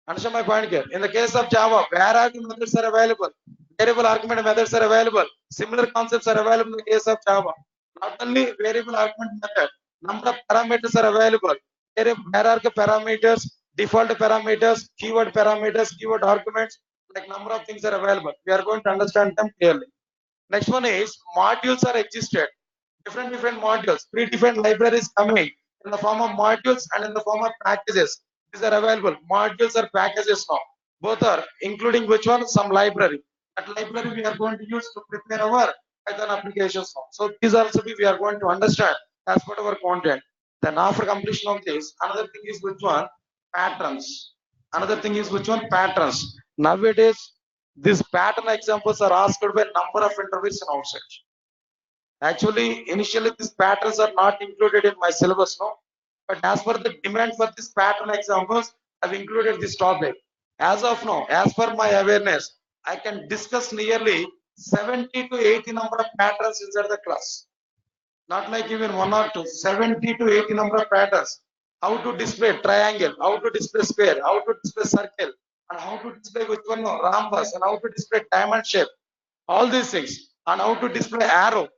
Understand my point here? In the case of Java, where argument methods are available, variable argument methods are available. Similar concepts are available in the case of Java. Not only variable argument method, number of parameters are available. Hierarchy parameters, default parameters, keyword arguments, like number of things are available. We are going to understand them clearly. Next one is modules are existed. Different modules, predefined libraries coming in the form of modules and in the form of packages. These are available. Modules or packages now. Both are including which one? Some library. That library we are going to use to prepare our Python applications now. So these also we are going to understand as part of our content. Then after completion of this, another thing is which one? Patterns. Another thing is which one? Patterns. Nowadays, these pattern examples are asked by number of interviews in outside. Actually, initially these patterns are not included in my syllabus, no. But as per the demand for this pattern examples, I've included this topic. As of now, as per my awareness, I can discuss nearly 70 to 80 number of patterns inside the class. Not like even one or two, 70 to 80 number of patterns. How to display triangle, how to display square, how to display circle, and how to display which one, no, rhombus, and how to display diamond shape. All these things, and how to display arrow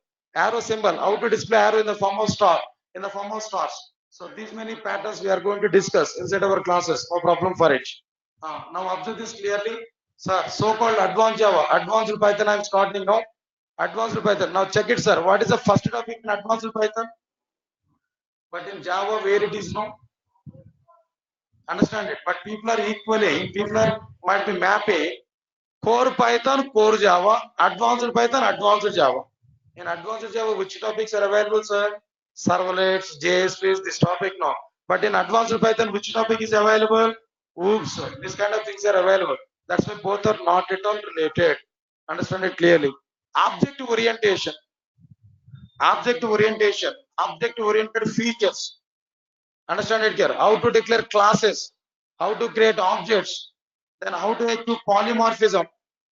symbol, how to display arrow in the form of star, in the form of stars. So these many patterns we are going to discuss inside our classes. No problem for it. Now observe this clearly, sir. So-called advanced Java, advanced Python. I am starting now. Advanced Python. Now check it, sir. What is the first topic in advanced Python? But in Java, where it is now? Understand it. But people are equally. People are might be mapping core Python, core Java, advanced Python, advanced Java. In advanced Java, which topics are available, sir? Servlets, JSPs, this topic now. But in advanced Python, which topic is available? Oops, this kind of things are available. That's why both are not at all related. Understand it clearly. Object orientation, object oriented features. Understand it here. How to declare classes, how to create objects, then how to achieve polymorphism,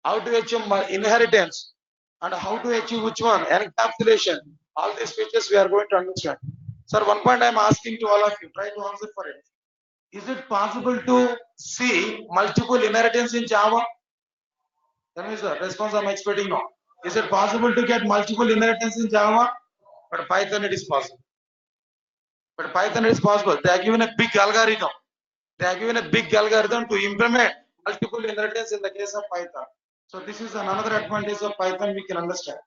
how to achieve inheritance, and how to achieve which one? Encapsulation. All these features we are going to understand. Sir, one point I am asking to all of you, try to answer for it. Is it possible to see multiple inheritance in Java? Tell me, sir, response I am expecting now. Is it possible to get multiple inheritance in Java? But Python it is possible. But Python it is possible. They are given a big algorithm. They are given a big algorithm to implement multiple inheritance in the case of Python. So this is another advantage of Python we can understand.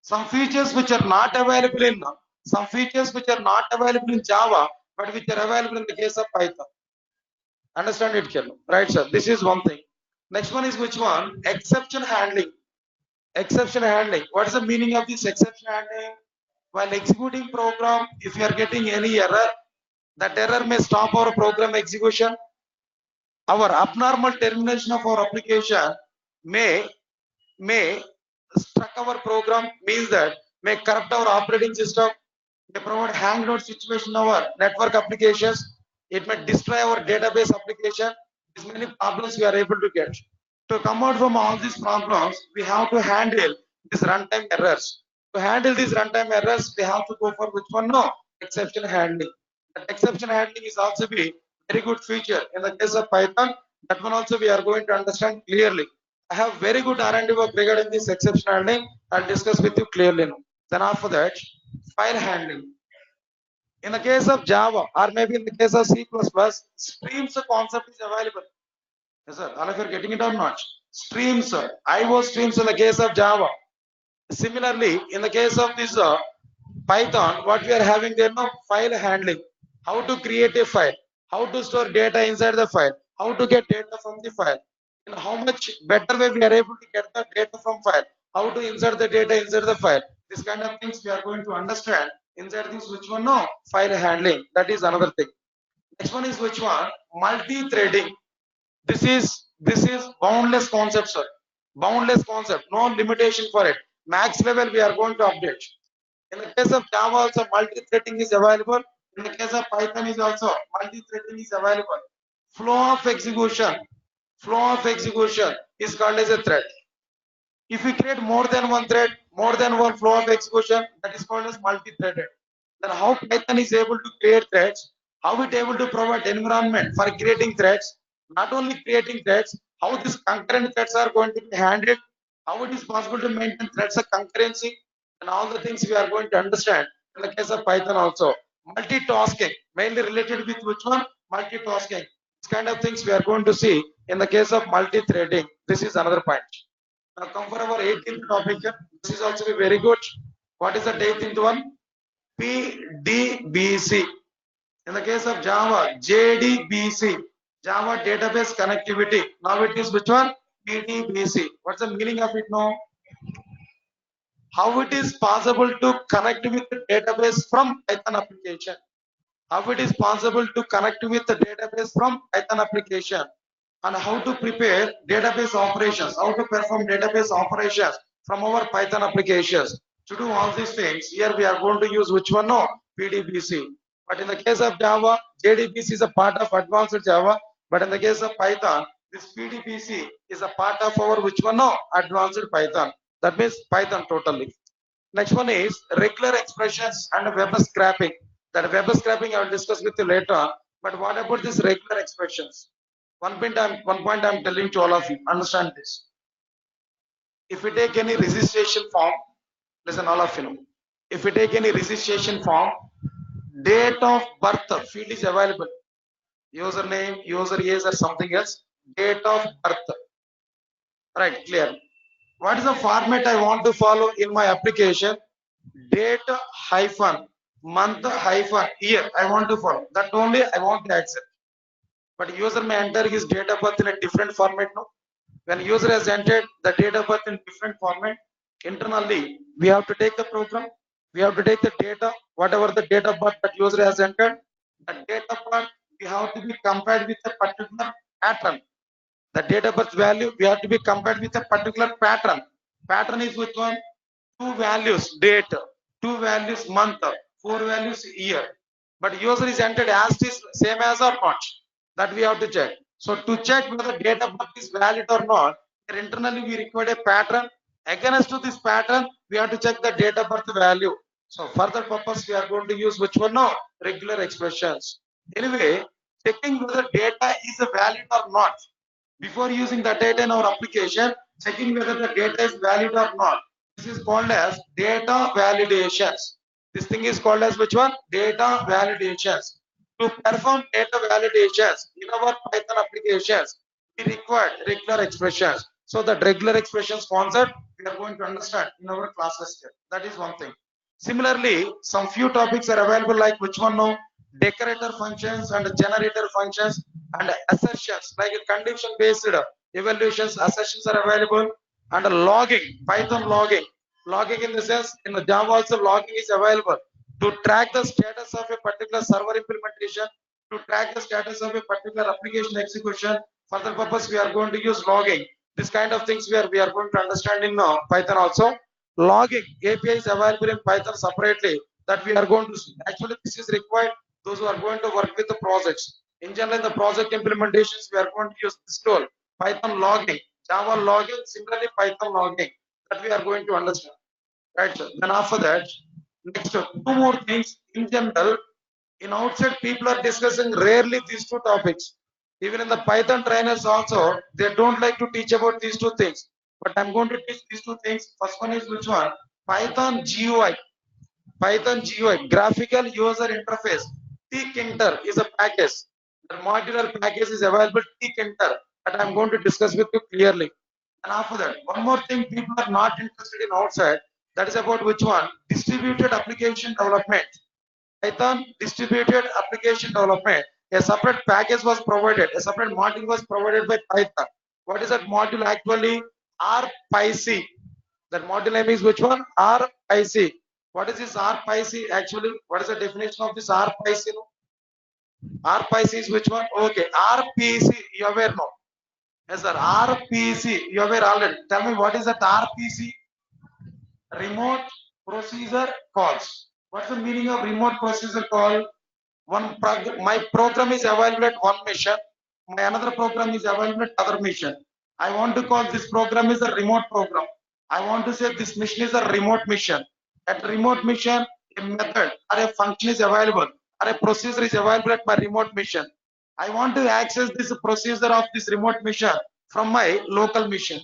Some features which are not available in Java, but which are available in the case of Python. Understand it, Kerala. Right, sir. This is one thing. Next one is which one? Exception handling. Exception handling. What is the meaning of this exception handling? While executing program, if you are getting any error, that error may stop our program execution. Our abnormal termination of our application may struck our program, means that may corrupt our operating system, may provide hang load situation in our network applications, it may destroy our database application. These many problems we are able to get. To come out from all these problems, we have to handle these runtime errors. To handle these runtime errors, we have to go for which one? No, exception handling. That exception handling is also be very good feature in the case of Python. That one also we are going to understand clearly. I have very good R&D work regarding this exception handling. I'll discuss with you clearly now. Then after that, file handling. In the case of Java, or maybe in the case of C++, streams concept is available. Yes, sir. All of you are getting it or not? Streams, IO streams in the case of Java. Similarly, in the case of this Python, what we are having there now, file handling. How to create a file, how to store data inside the file, how to get data from the file, and how much better way we are able to get the data from file, how to insert the data inside the file. This kind of things we are going to understand inside this which one? No, file handling. That is another thing. Next one is which one? Multi-threading. This is boundless concept, sir. Boundless concept, no limitation for it. Max level we are going to update. In the case of Java, also multi-threading is available. In the case of Python is also multi-threading is available. Flow of execution is called as a thread. If we create more than one thread, more than one flow of execution, that is called as multi-threaded. Then how Python is able to create threads, how it able to provide environment for creating threads, not only creating threads, how these concurrent threads are going to be handled, how it is possible to maintain threads of concurrency, and all the things we are going to understand in the case of Python also. Multitasking, mainly related with which one? Multitasking. This kind of things we are going to see in the case of multi-threading. This is another point. Now come for our 18th topic. This is also very good. What is the 18th one? PDBC. In the case of Java, JDBC, Java Database Connectivity. Now it is which one? PDBC. What's the meaning of it now? How it is possible to connect with the database from Python application? How it is possible to connect with the database from Python application? And how to prepare database operations, how to perform database operations from our Python applications. To do all these things, here we are going to use which one? No, PDBC. But in the case of Java, JDBC is a part of advanced Java. But in the case of Python, this PDBC is a part of our which one? No, advanced Python. That means Python totally. Next one is regular expressions and web scraping. That web scraping I will discuss with you later. But what about these regular expressions? One point I'm telling to all of you, understand this. If we take any registration form, listen all of you know, if we take any registration form, date of birth field is available. Username, user age or something else, date of birth. Right, clear. What is the format I want to follow in my application? Date hyphen, month hyphen, year I want to follow. That only I want to accept. But user may enter his date of birth in a different format now. When user has entered the date of birth in different format, internally we have to take the program, we have to take the data, whatever the date of birth that user has entered, the date of birth we have to be compared with a particular pattern. The date of birth value we have to be compared with a particular pattern. Pattern is which one? Two values date, two values month, four values year. But user is entered as is same as or not. That we have to check. So to check whether date of birth is valid or not, internally we require a pattern. Against to this pattern, we have to check the date of birth value. So for that purpose, we are going to use which one? No, regular expressions. Anyway, checking whether data is valid or not. Before using the data in our application, checking whether the data is valid or not. This is called as data validations. This thing is called as which one? Data validations. To perform data validations in our Python applications, we require regular expressions. So that regular expressions concept we are going to understand in our classes here. That is one thing. Similarly, some few topics are available like which one now? Decorator functions and generator functions and assertions like condition based evaluations, assertions are available, and logging, Python logging. Logging in the sense in the Java also logging is available to track the status of a particular server implementation, to track the status of a particular application execution. For that purpose, we are going to use logging. This kind of things we are going to understand in Python also. Logging API is available in Python separately that we are going to see. Actually, this is required those who are going to work with the projects. In general, in the project implementations, we are going to use this tool, Python logging, Java logging, similarly Python logging that we are going to understand. Right, sir. Then after that, next two more things. In general, in outside people are discussing rarely these two topics. Even in the Python trainers also, they don't like to teach about these two things. But I'm going to teach these two things. First one is which one? Python GUI. Python GUI, graphical user interface. Tkinter is a package. The modular package is available. Tkinter that I'm going to discuss with you clearly. And after that, one more thing people are not interested in outside. That is about which one? Distributed application development. Python distributed application development. A separate package was provided. A separate module was provided by Python. What is that module actually? RPyC. That module name is which one? RPyC. What is this RPyC actually? What is the definition of this RPyC? RPyC is which one? Okay, RPC. You are aware now? Yes, sir. RPC. You are aware already. Tell me what is that RPC? Remote procedure calls. What's the meaning of remote procedure call? My program is available at one mission. My another program is available at other mission. I want to call this program is a remote program. I want to say this mission is a remote mission. At remote mission, a method or a function is available or a procedure is available at my remote mission. I want to access this procedure of this remote mission from my local mission.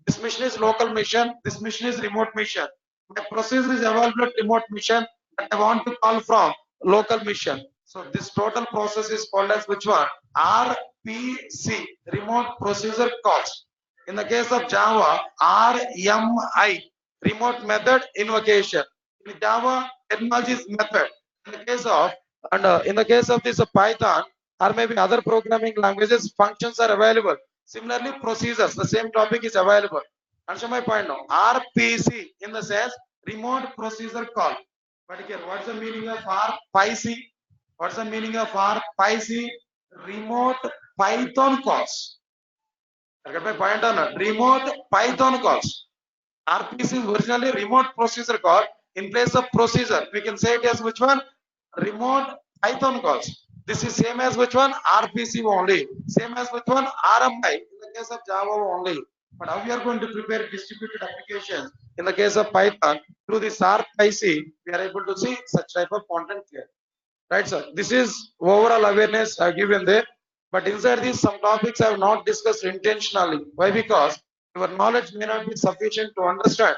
This mission is local mission. This mission is remote mission. My procedure is available at remote mission that I want to call from local mission. So this total process is called as which one? RPC, remote procedure calls. In the case of Java, RMI, remote method invocation. In Java, technology is method. In the case of in the case of this Python or maybe other programming languages, functions are available. Similarly, procedures, the same topic is available. Understand my point now? RPC in the sense remote procedure call. But here, what's the meaning of RPC? What's the meaning of RPC? Remote Python calls. I get my point on that. Remote Python calls. RPC is originally remote procedure call. In place of procedure, we can say it as which one? Remote Python calls. This is same as which one? RPC only. Same as which one? RMI in the case of Java only. But how we are going to prepare distributed applications in the case of Python through this RPC, we are able to see such type of content here. Right, sir. This is overall awareness I given there. But inside this, some topics I have not discussed intentionally. Why? Because your knowledge may not be sufficient to understand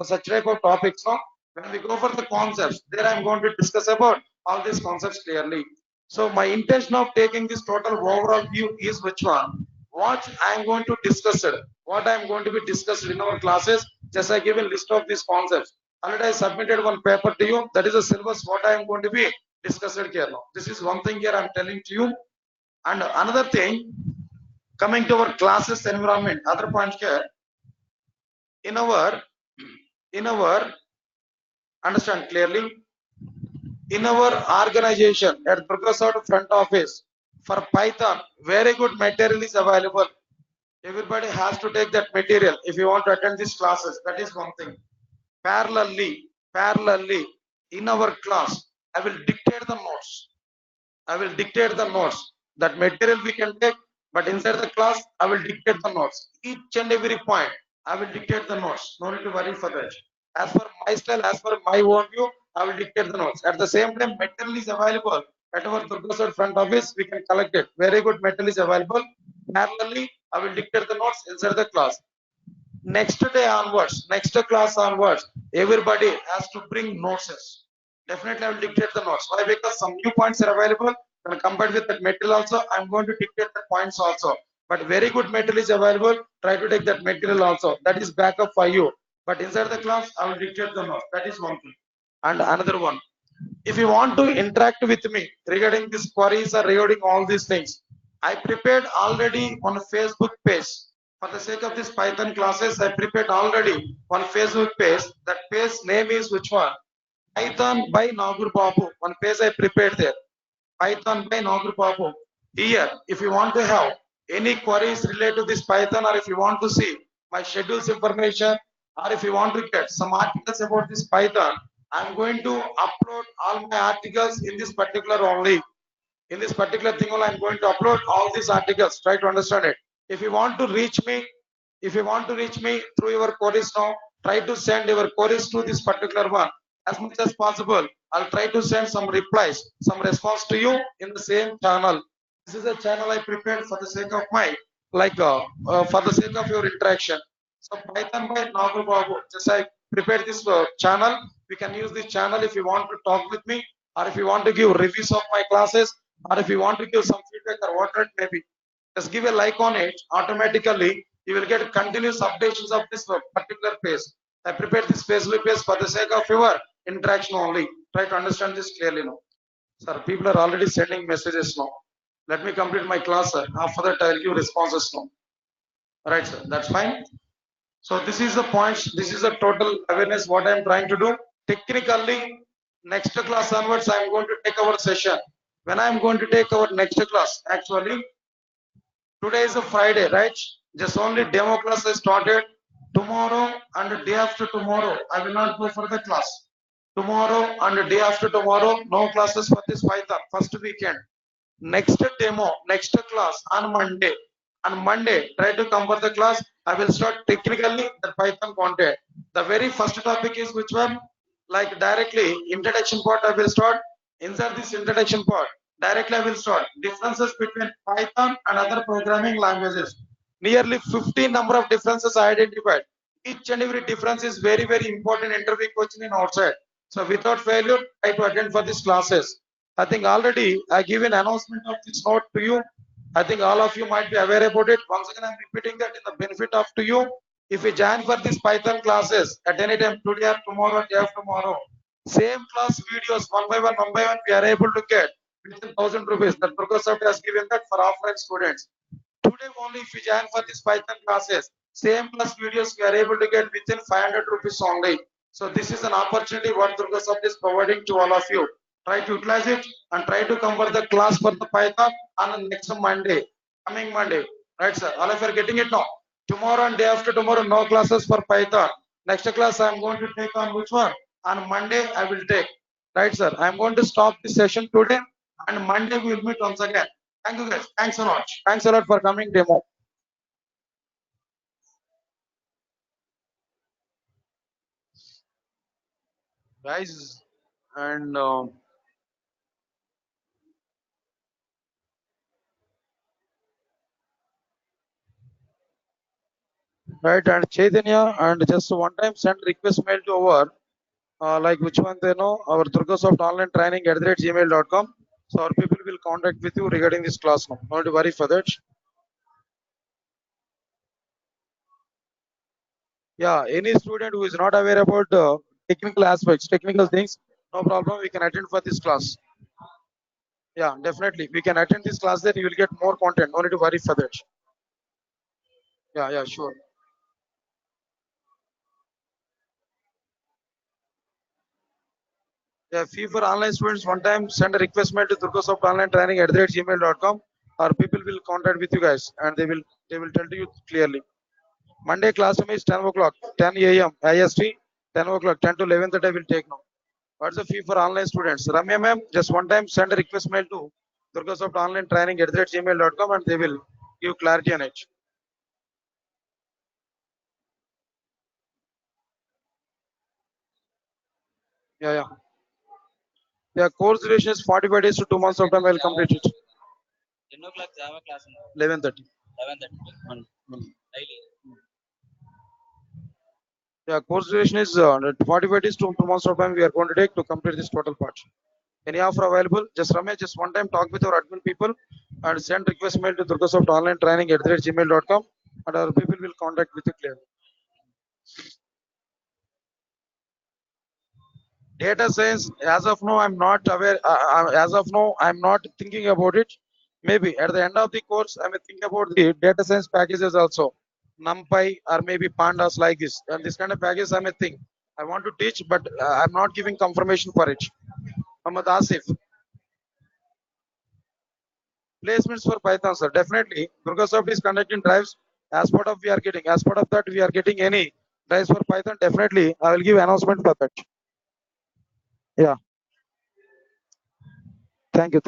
such type of topics. No? When we go for the concepts, there I am going to discuss about all these concepts clearly. So my intention of taking this total overall view is which one? What I am going to discuss it. What I am going to be discussed in our classes. Just I give a list of these concepts. Already I submitted one paper to you. That is a syllabus. What I am going to be discussed here now. This is one thing here I'm telling to you. And another thing, coming to our classes environment, other points here, in our, understand clearly, in our organization at durgasoft front office, for Python, very good material is available. Everybody has to take that material if you want to attend these classes. That is one thing. Parallelly, in our class, I will dictate the notes. I will dictate the notes. That material we can take, but inside the class, I will dictate the notes. Each and every point, I will dictate the notes. No need to worry for that. As per my style, as per my own view, I will dictate the notes. At the same time, material is available at our durgasoft front office. We can collect it. Very good material is available. Parallelly, I will dictate the notes inside the class. Next day onwards, next class onwards, everybody has to bring notes. Definitely, I will dictate the notes. Why? Because some new points are available. When compared with that material also, I'm going to dictate the points also. But very good material is available. Try to take that material also. That is backup for you. But inside the class, I will dictate the notes. That is one thing. And another one. If you want to interact with me regarding these queries or regarding all these things, I prepared already on a Facebook page. For the sake of this Python classes, I prepared already on Facebook page. That page name is which one? Python by NagoorBabu. One page I prepared there. Python by NagoorBabu. Here, if you want to have any queries related to this Python, or if you want to see my schedules information, or if you want to get some articles about this Python, I'm going to upload all my articles in this particular only. In this particular thing only, I'm going to upload all these articles. Try to understand it. If you want to reach me, through your queries now, try to send your queries to this particular one as much as possible. I'll try to send some replies, some response to you in the same channel. This is a channel I prepared for the sake of my, for the sake of your interaction. So Python by NagoorBabu. Just I prepared this channel. We can use this channel if you want to talk with me, or if you want to give reviews of my classes, or if you want to give some feedback or whatever it may be. Just give a like on it. Automatically, you will get continuous updates of this particular page. I prepared this Facebook page for the sake of your interaction only. Try to understand this clearly now. Sir, people are already sending messages now. Let me complete my class, sir. After that, I'll give responses now. Right, sir. That's fine. So this is the points. This is the total awareness what I'm trying to do. Technically, next class onwards, I'm going to take our session. When I'm going to take our next class, actually, today is a Friday, right? Just only demo class I started. Tomorrow and the day after tomorrow, I will not go for the class. tomorrow and day after tomorrow, no classes for this Python, first weekend. Next demo, next class on Monday. On Monday, try to come for the class. I will start technically the Python content. The very first topic is which one? Like directly introduction part I will start. Inside this introduction part, directly I will start differences between Python and other programming languages. Nearly 15 number of differences I identified. Each and every difference is very, very important interview question in outside. So without failure, try to attend for these classes. I think already I give an announcement of this note to you. I think all of you might be aware about it. Once again, I'm repeating that in the benefit of to you. If you join for these Python classes at any time today or tomorrow, day after tomorrow, same class videos one by one, we are able to get within 1,000 rupees. That Durgasoft has given that for offline students. Today only if you join for this Python classes, same class videos we are able to get within 500 rupees only. So this is an opportunity what Durgasoft is providing to all of you. Try to utilize it and try to come for the class for the Python on next Monday, coming Monday. Right, sir? All of you are getting it now. Tomorrow and day after tomorrow, no classes for Python. Next class I am going to take on which one? On Monday I will take. Right, sir? I am going to stop this session today and Monday we will meet once again. Thank you guys. Thanks a lot. Thanks a lot for coming demo. Guys, and right, and Chaitanya, and just one time send request mail to our like which one they know, our Durgasoft online training at gmail.com. So our people will contact with you regarding this class now. Not to worry for that. Yeah, any student who is not aware about technical aspects, technical things, no problem. We can attend for this class. Yeah, definitely. We can attend this class, then you will get more content. No need to worry for that. Yeah, sure. Yeah, fee for online students, one time send a request mail to durgasoft online training at gmail.com. Our people will contact with you guys and they will tell you clearly. Monday class time is 10 o'clock, 10 a.m. IST, 10 o'clock, 10 to 11:30 I will take now. What's the fee for online students? Ramya ma'am, just one time send a request mail to durgasoft online training at gmail.com and they will give clarity on it. Yeah. Yeah, course duration is 45 days to 2 months of time I will complete it. 10 o'clock Java class. 11:30. 11:30. Daily. Yeah, course duration is 45 days to 2 months of time we are going to take to complete this total part. Any offer available? Just Ramesh, just one time talk with our admin people and send request mail to durgasoft online training at gmail.com and our people will contact with you clearly. Data science, as of now, I'm not aware. As of now, I'm not thinking about it. Maybe at the end of the course, I may think about the data science packages also, NumPy or maybe Pandas like this. And this kind of package, I may think. I want to teach, but I'm not giving confirmation for it. Muhammad Asif, placements for Python, sir. Definitely, Durgasoft is conducting drives. As part of we are getting, as part of that, we are getting any drives for Python. Definitely, I will give announcement for that. Yeah, thank you.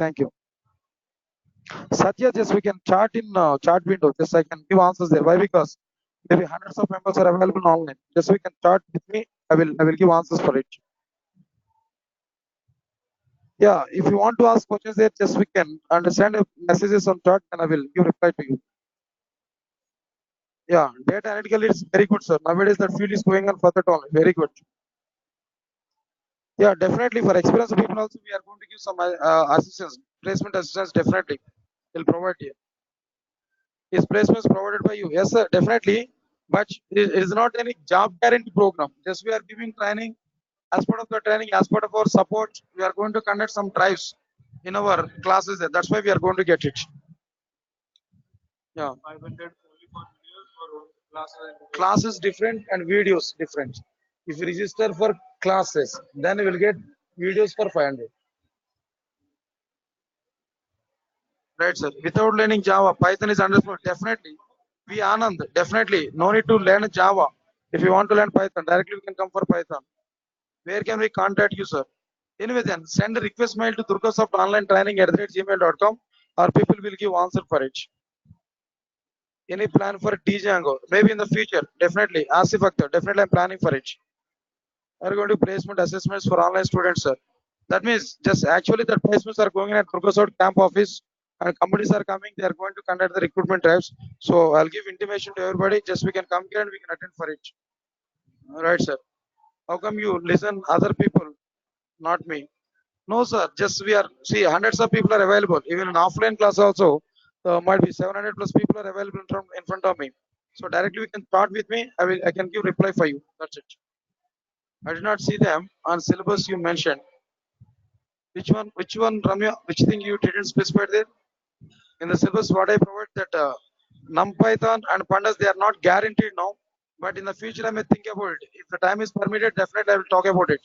Satya, just we can chat in chat window. Just I can give answers there. Why? Because maybe hundreds of members are available online. Just we can chat with me. I will give answers for it. Yeah, if you want to ask questions there, just we can understand messages on chat and I will give reply to you. Yeah, data analytical is very good, sir. Nowadays that field is going on further only. Very good. Yeah, definitely for experienced people also we are going to give some assistance, placement assistance. Definitely, will provide you. Is placements provided by you? Yes, sir, definitely. But it is not any job guarantee program. Just we are giving training. As part of the training, as part of our support, we are going to conduct some drives in our classes. That's why we are going to get it. Yeah. 500 only for videos or classes? Classes different and videos different. If you register for classes, then you will get videos for 500. Right, sir. Without learning Java, Python is understood. Definitely. We Anand, definitely. No need to learn Java. If you want to learn Python, directly we can come for Python. Where can we contact you, sir? Anyway, then send a request mail to durgasoft online training at gmail.com, or people will give answer for it. Any plan for Django? Maybe in the future, definitely. Asif Akhtar, definitely I'm planning for it. Are going to placement assessments for online students, sir? That means just actually the placements are going in at durgasoft camp office, and companies are coming. They are going to conduct the recruitment drives. So I'll give intimation to everybody. Just we can come here and we can attend for it. All right, sir. How come you listen other people, not me? No, sir. Just we are see hundreds of people are available. Even in offline class also, might be 700 plus people are available in front of me. So directly we can start with me. I can give reply for you. That's it. I did not see them on syllabus you mentioned. Which one? Which one, Ramya? Which thing you didn't specify there? In the syllabus, what I provide that NumPython and Pandas they are not guaranteed now, but in the future I may think about it. If the time is permitted, definitely I will talk about it.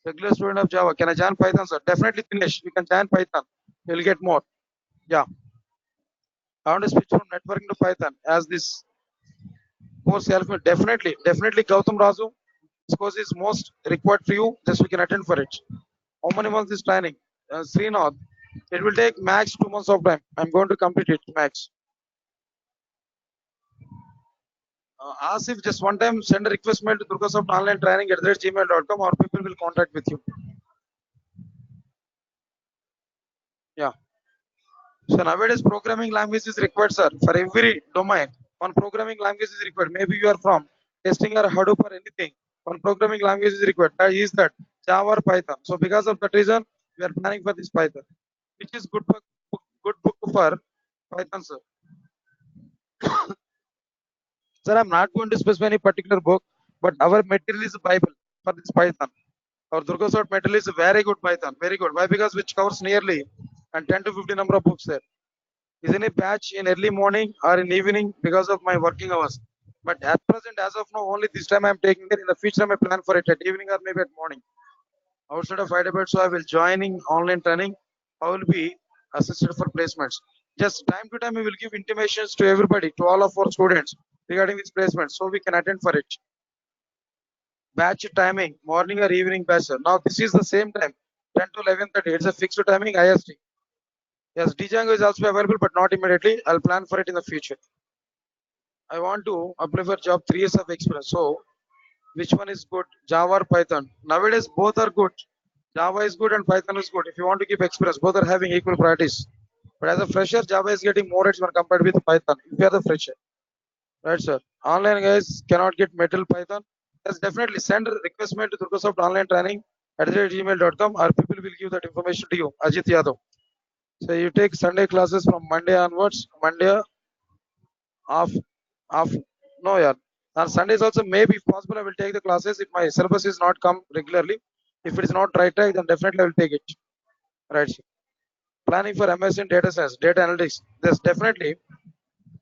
Regular student of Java, can I join Python, sir? Definitely finish. You can join Python. You will get more. Yeah. I want to switch from networking to Python as this course helps me. Definitely, Gautam Razu. This course is most required for you. Just we can attend for it. How many months is planning? Srinath, it will take max 2 months of time. I'm going to complete it max. Asif, just one time send a request mail to durgasoft online training at gmail.com or people will contact with you. Yeah. So nowadays programming language is required, sir. For every domain, one programming language is required. Maybe you are from testing or Hadoop or anything. One programming language is required. That is that Java or Python. So because of that reason, we are planning for this Python, which is good book for Python, sir. Sir, I'm not going to specify any particular book, but our material is Bible for this Python. Our durgasoft material is very good Python, very good. Why? Because which covers nearly and 10 to 50 number of books there. Is any batch in early morning or in evening because of my working hours. But at present, as of now, only this time I'm taking it. In the future, I may plan for it at evening or maybe at morning. Outside of Hyderabad, so I will joining online training. I will be assisted for placements. Just time to time, we will give intimations to everybody, to all of our students regarding this placement, so we can attend for it. Batch timing, morning or evening batch. Now this is the same time, 10 to 11:30. It's a fixed timing, IST. Yes, Django is also available, but not immediately. I'll plan for it in the future. I want to apply for job 3 years of experience. So which one is good? Java or Python? Nowadays both are good. Java is good and Python is good. If you want to keep experience, both are having equal priorities. But as a fresher, Java is getting more edge when compared with Python. If you are the fresher, right, sir? Online guys cannot get metal Python. Yes, definitely send a request mail to durgasoft online training at gmail.com or people will give that information to you. Ajit Yadav. So you take Sunday classes from Monday onwards. Monday off, off. No, yeah. On Sundays also, maybe if possible, I will take the classes if my syllabus is not come regularly. If it is not right track, then definitely I will take it. Right. Sir. Planning for MS in data science, data analytics. Yes, definitely.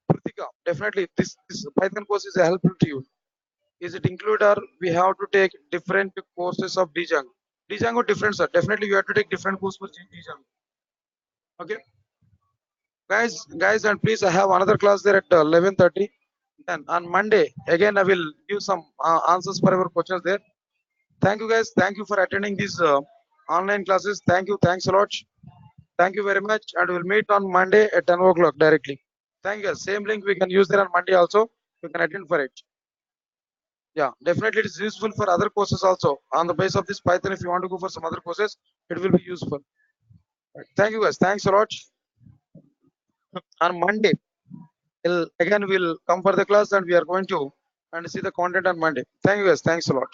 Pritika, definitely this Python course is helpful to you. Is it include or we have to take different courses of Django? Django different, sir. Definitely you have to take different course for Django. Okay, guys, and please I have another class there at 11:30. Then on Monday again I will give some answers for our questions there. Thank you guys. Thank you for attending these online classes. Thank you. Thanks a lot. Thank you very much. And we'll meet on Monday at 10 o'clock directly. Thank you. Same link we can use there on Monday also. You can attend for it. Yeah, definitely it is useful for other courses also. On the base of this Python, if you want to go for some other courses, it will be useful. Right. Thank you guys. Thanks a lot. On Monday, again we'll come for the class and we are going to and see the content on Monday. Thank you guys. Thanks a lot.